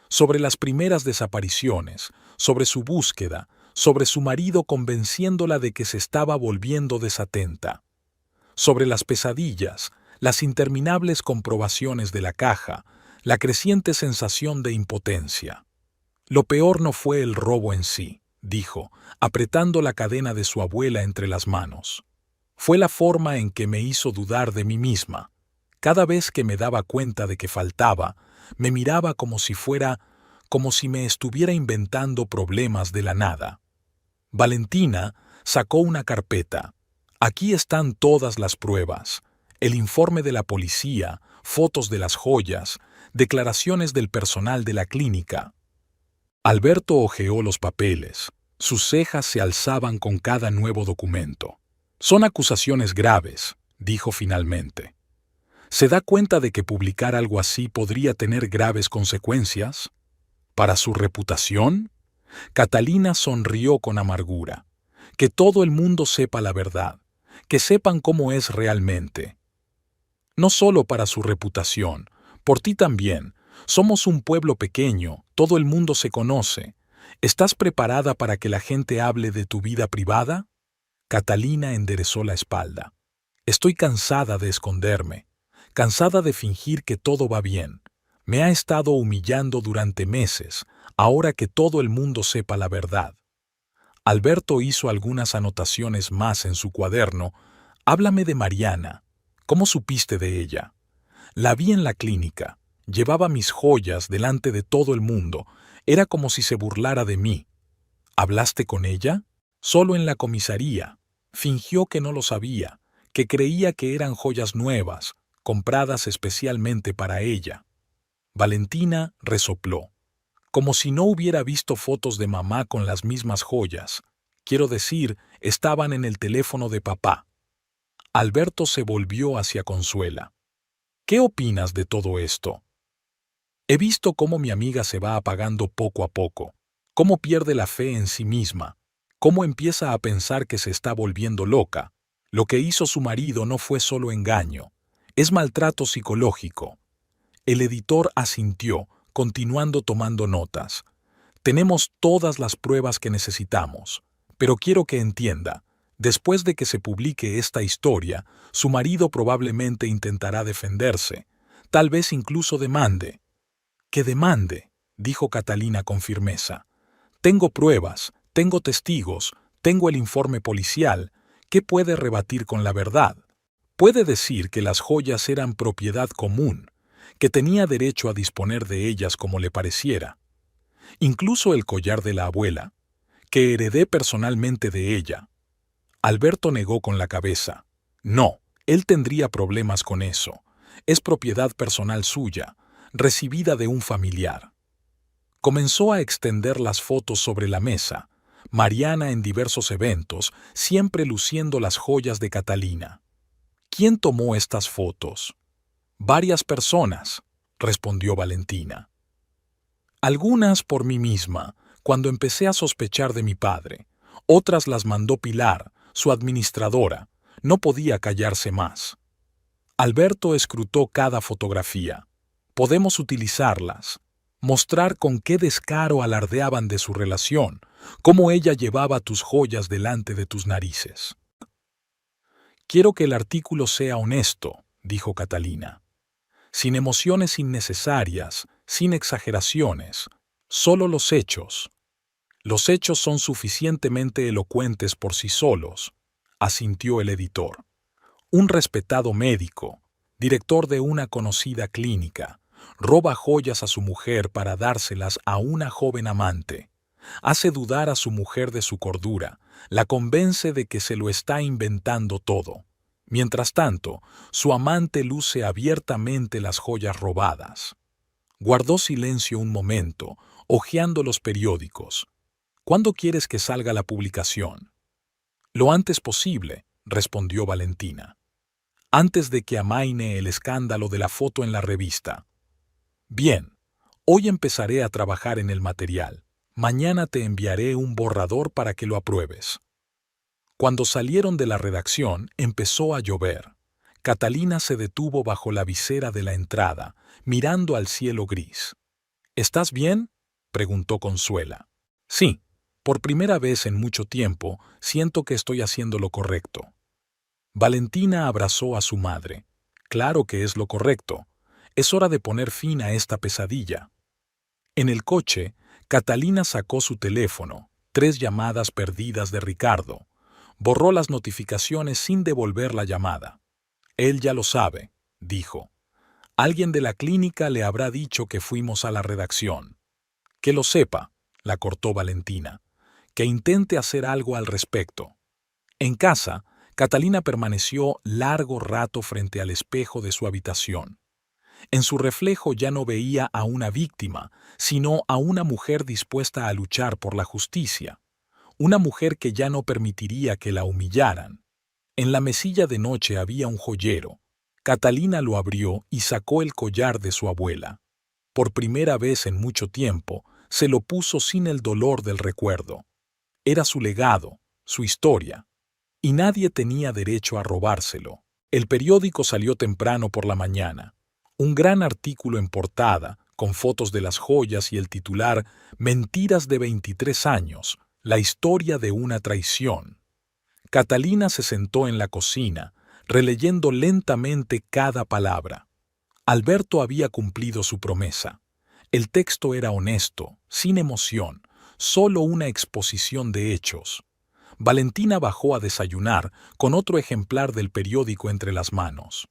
sobre las primeras desapariciones, sobre su búsqueda, sobre su marido convenciéndola de que se estaba volviendo desatenta, sobre las pesadillas, las interminables comprobaciones de la caja, la creciente sensación de impotencia. Lo peor no fue el robo en sí, dijo, apretando la cadena de su abuela entre las manos. Fue la forma en que me hizo dudar de mí misma. Cada vez que me daba cuenta de que faltaba, me miraba como si me estuviera inventando problemas de la nada. Valentina sacó una carpeta. Aquí están todas las pruebas. El informe de la policía, fotos de las joyas, declaraciones del personal de la clínica. Alberto hojeó los papeles. Sus cejas se alzaban con cada nuevo documento. Son acusaciones graves, dijo finalmente. ¿Se da cuenta de que publicar algo así podría tener graves consecuencias? ¿Para su reputación? Catalina sonrió con amargura. Que todo el mundo sepa la verdad, que sepan cómo es realmente. No solo para su reputación, por ti también. Somos un pueblo pequeño, todo el mundo se conoce. ¿Estás preparada para que la gente hable de tu vida privada? Catalina enderezó la espalda. Estoy cansada de esconderme, cansada de fingir que todo va bien. Me ha estado humillando durante meses, ahora que todo el mundo sepa la verdad. Alberto hizo algunas anotaciones más en su cuaderno. Háblame de Mariana. ¿Cómo supiste de ella? La vi en la clínica. Llevaba mis joyas delante de todo el mundo. Era como si se burlara de mí. ¿Hablaste con ella? Solo en la comisaría. Fingió que no lo sabía, que creía que eran joyas nuevas, compradas especialmente para ella. Valentina resopló, como si no hubiera visto fotos de mamá con las mismas joyas. Quiero decir, estaban en el teléfono de papá. Alberto se volvió hacia Consuela. ¿Qué opinas de todo esto? He visto cómo mi amiga se va apagando poco a poco, cómo pierde la fe en sí misma, cómo empieza a pensar que se está volviendo loca. Lo que hizo su marido no fue solo engaño, es maltrato psicológico. El editor asintió, continuando tomando notas. Tenemos todas las pruebas que necesitamos, pero quiero que entienda, después de que se publique esta historia, su marido probablemente intentará defenderse, tal vez incluso demande. «Que demande», dijo Catalina con firmeza. «Tengo pruebas, tengo testigos, tengo el informe policial. ¿Qué puede rebatir con la verdad? Puede decir que las joyas eran propiedad común, que tenía derecho a disponer de ellas como le pareciera. Incluso el collar de la abuela, que heredé personalmente de ella». Alberto negó con la cabeza. No, él tendría problemas con eso. Es propiedad personal suya, recibida de un familiar. Comenzó a extender las fotos sobre la mesa, Mariana en diversos eventos, siempre luciendo las joyas de Catalina. ¿Quién tomó estas fotos? Varias personas, respondió Valentina. Algunas por mí misma, cuando empecé a sospechar de mi padre. Otras las mandó Pilar, su administradora. No podía callarse más. Alberto escrutó cada fotografía. Podemos utilizarlas. Mostrar con qué descaro alardeaban de su relación, cómo ella llevaba tus joyas delante de tus narices. Quiero que el artículo sea honesto, dijo Catalina. Sin emociones innecesarias, sin exageraciones, solo los hechos. Los hechos son suficientemente elocuentes por sí solos, asintió el editor. Un respetado médico, director de una conocida clínica, roba joyas a su mujer para dárselas a una joven amante. Hace dudar a su mujer de su cordura, la convence de que se lo está inventando todo. Mientras tanto, su amante luce abiertamente las joyas robadas. Guardó silencio un momento, hojeando los periódicos. ¿Cuándo quieres que salga la publicación? Lo antes posible, respondió Valentina. Antes de que amaine el escándalo de la foto en la revista. Bien, hoy empezaré a trabajar en el material. Mañana te enviaré un borrador para que lo apruebes. Cuando salieron de la redacción, empezó a llover. Catalina se detuvo bajo la visera de la entrada, mirando al cielo gris. ¿Estás bien?, preguntó Consuela. Sí, por primera vez en mucho tiempo siento que estoy haciendo lo correcto. Valentina abrazó a su madre. Claro que es lo correcto. Es hora de poner fin a esta pesadilla. En el coche, Catalina sacó su teléfono, 3 llamadas perdidas de Ricardo. Borró las notificaciones sin devolver la llamada. Él ya lo sabe, dijo. Alguien de la clínica le habrá dicho que fuimos a la redacción. Que lo sepa, la cortó Valentina. Que intente hacer algo al respecto. En casa, Catalina permaneció largo rato frente al espejo de su habitación. En su reflejo ya no veía a una víctima, sino a una mujer dispuesta a luchar por la justicia, una mujer que ya no permitiría que la humillaran. En la mesilla de noche había un joyero. Catalina lo abrió y sacó el collar de su abuela. Por primera vez en mucho tiempo, se lo puso sin el dolor del recuerdo. Era su legado, su historia, y nadie tenía derecho a robárselo. El periódico salió temprano por la mañana. Un gran artículo en portada, con fotos de las joyas y el titular «Mentiras de 23 años, la historia de una traición». Catalina se sentó en la cocina, releyendo lentamente cada palabra. Alberto había cumplido su promesa. El texto era honesto, sin emoción, solo una exposición de hechos. Valentina bajó a desayunar con otro ejemplar del periódico entre las manos.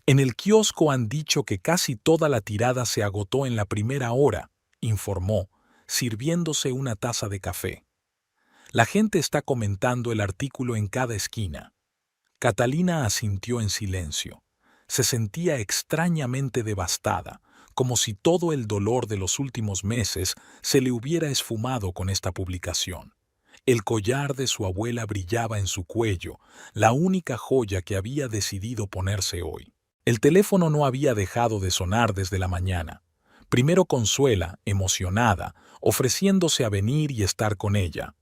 En el kiosco han dicho que casi toda la tirada se agotó en la primera hora, informó, sirviéndose una taza de café. La gente está comentando el artículo en cada esquina. Catalina asintió en silencio. Se sentía extrañamente devastada, como si todo el dolor de los últimos meses se le hubiera esfumado con esta publicación. El collar de su abuela brillaba en su cuello, la única joya que había decidido ponerse hoy. El teléfono no había dejado de sonar desde la mañana. Primero Consuela, emocionada, ofreciéndose a venir y estar con ella.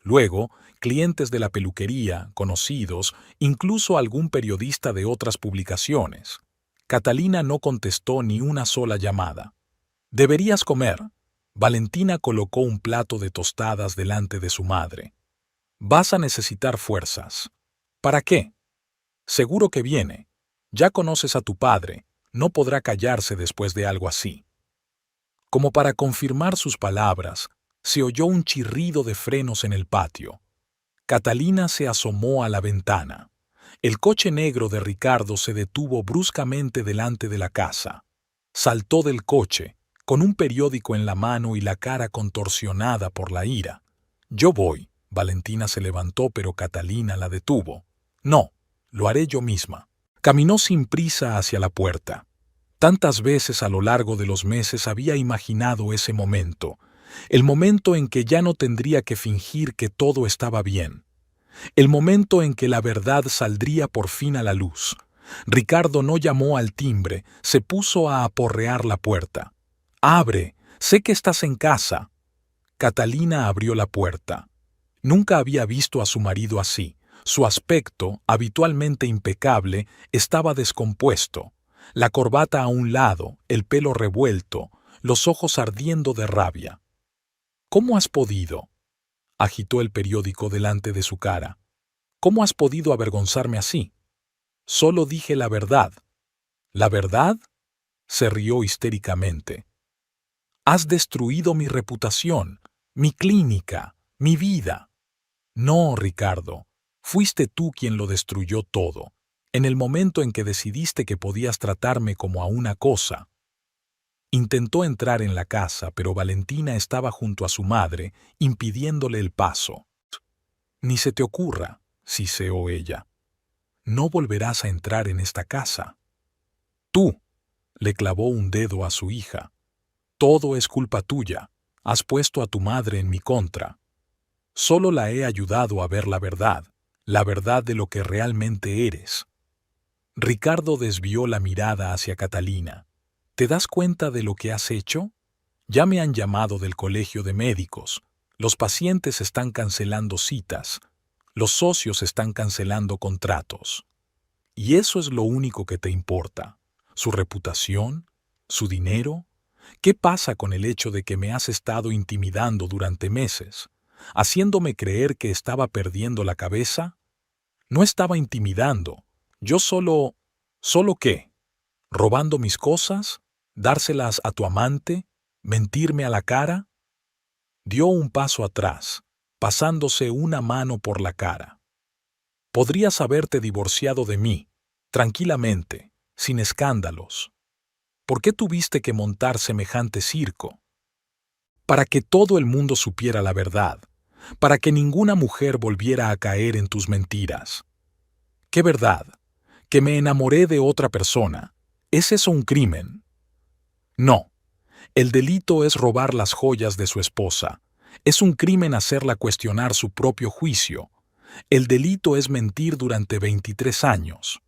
Luego, clientes de la peluquería, conocidos, incluso algún periodista de otras publicaciones. Catalina no contestó ni una sola llamada. «Deberías comer». Valentina colocó un plato de tostadas delante de su madre. «Vas a necesitar fuerzas». «¿Para qué?» «Seguro que viene. Ya conoces a tu padre. No podrá callarse después de algo así». Como para confirmar sus palabras, se oyó un chirrido de frenos en el patio. Catalina se asomó a la ventana. El coche negro de Ricardo se detuvo bruscamente delante de la casa. Saltó del coche, con un periódico en la mano y la cara contorsionada por la ira. «Yo voy». Valentina se levantó, pero Catalina la detuvo. «No, lo haré yo misma». Caminó sin prisa hacia la puerta. Tantas veces a lo largo de los meses había imaginado ese momento, el momento en que ya no tendría que fingir que todo estaba bien, el momento en que la verdad saldría por fin a la luz. Ricardo no llamó al timbre, se puso a aporrear la puerta. «Abre, sé que estás en casa». Catalina abrió la puerta. Nunca había visto a su marido así. Su aspecto, habitualmente impecable, estaba descompuesto. La corbata a un lado, el pelo revuelto, los ojos ardiendo de rabia. «¿Cómo has podido?» Agitó el periódico delante de su cara. «¿Cómo has podido avergonzarme así?» «Solo dije la verdad». «¿La verdad?», se rió histéricamente. «Has destruido mi reputación, mi clínica, mi vida». «No, Ricardo, fuiste tú quien lo destruyó todo, en el momento en que decidiste que podías tratarme como a una cosa». Intentó entrar en la casa, pero Valentina estaba junto a su madre, impidiéndole el paso. «Ni se te ocurra», siseó ella. «No volverás a entrar en esta casa». «Tú», le clavó un dedo a su hija. «Todo es culpa tuya. Has puesto a tu madre en mi contra. Solo la he ayudado a ver la verdad de lo que realmente eres». Ricardo desvió la mirada hacia Catalina. «¿Te das cuenta de lo que has hecho? Ya me han llamado del colegio de médicos. Los pacientes están cancelando citas. Los socios están cancelando contratos. Y eso es lo único que te importa. ¿Su reputación? ¿Su dinero? ¿Qué pasa con el hecho de que me has estado intimidando durante meses, haciéndome creer que estaba perdiendo la cabeza? No estaba intimidando. Yo solo... ¿Solo qué? ¿Robando mis cosas? ¿Dárselas a tu amante? ¿Mentirme a la cara?» Dio un paso atrás, pasándose una mano por la cara. «Podrías haberte divorciado de mí, tranquilamente, sin escándalos. ¿Por qué tuviste que montar semejante circo? Para que todo el mundo supiera la verdad, para que ninguna mujer volviera a caer en tus mentiras». «¿Qué verdad? ¿Que me enamoré de otra persona? ¿Es eso un crimen? No, el delito es robar las joyas de su esposa. Es un crimen hacerla cuestionar su propio juicio. El delito es mentir durante 23 años.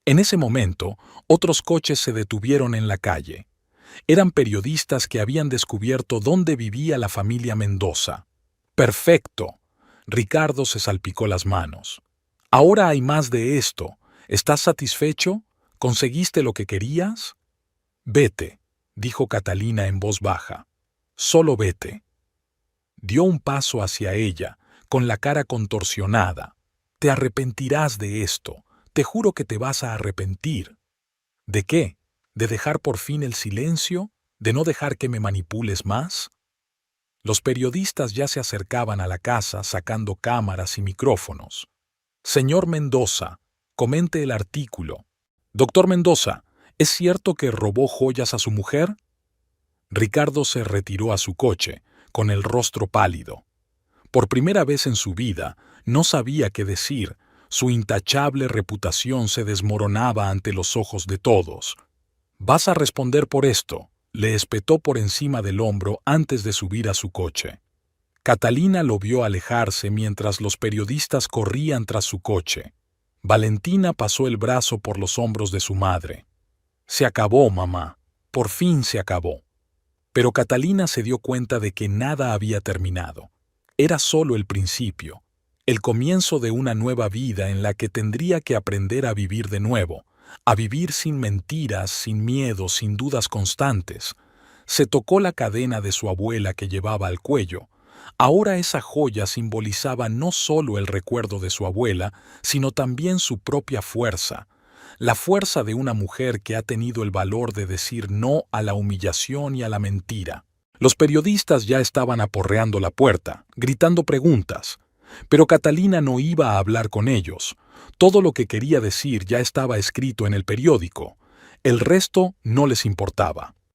En ese momento, otros coches se detuvieron en la calle. Eran periodistas que habían descubierto dónde vivía la familia Mendoza. ¡Perfecto! Ricardo se salpicó las manos. Ahora hay más de esto. ¿Estás satisfecho? ¿Conseguiste lo que querías? Vete, dijo Catalina en voz baja. Solo vete. Dio un paso hacia ella, con la cara contorsionada. Te arrepentirás de esto. Te juro que te vas a arrepentir. ¿De qué? ¿De dejar por fin el silencio? ¿De no dejar que me manipules más? Los periodistas ya se acercaban a la casa sacando cámaras y micrófonos. Señor Mendoza, comente el artículo. Doctor Mendoza, ¿es cierto que robó joyas a su mujer? Ricardo se retiró a su coche, con el rostro pálido. Por primera vez en su vida, no sabía qué decir. Su intachable reputación se desmoronaba ante los ojos de todos. «Vas a responder por esto», le espetó por encima del hombro antes de subir a su coche. Catalina lo vio alejarse mientras los periodistas corrían tras su coche. Valentina pasó el brazo por los hombros de su madre. «Se acabó, mamá. Por fin se acabó». Pero Catalina se dio cuenta de que nada había terminado. Era solo el principio, el comienzo de una nueva vida en la que tendría que aprender a vivir de nuevo, a vivir sin mentiras, sin miedo, sin dudas constantes. Se tocó la cadena de su abuela que llevaba al cuello. Ahora esa joya simbolizaba no solo el recuerdo de su abuela, sino también su propia fuerza. La fuerza de una mujer que ha tenido el valor de decir no a la humillación y a la mentira. Los periodistas ya estaban aporreando la puerta, gritando preguntas. Pero Catalina no iba a hablar con ellos. Todo lo que quería decir ya estaba escrito en el periódico. El resto no les importaba.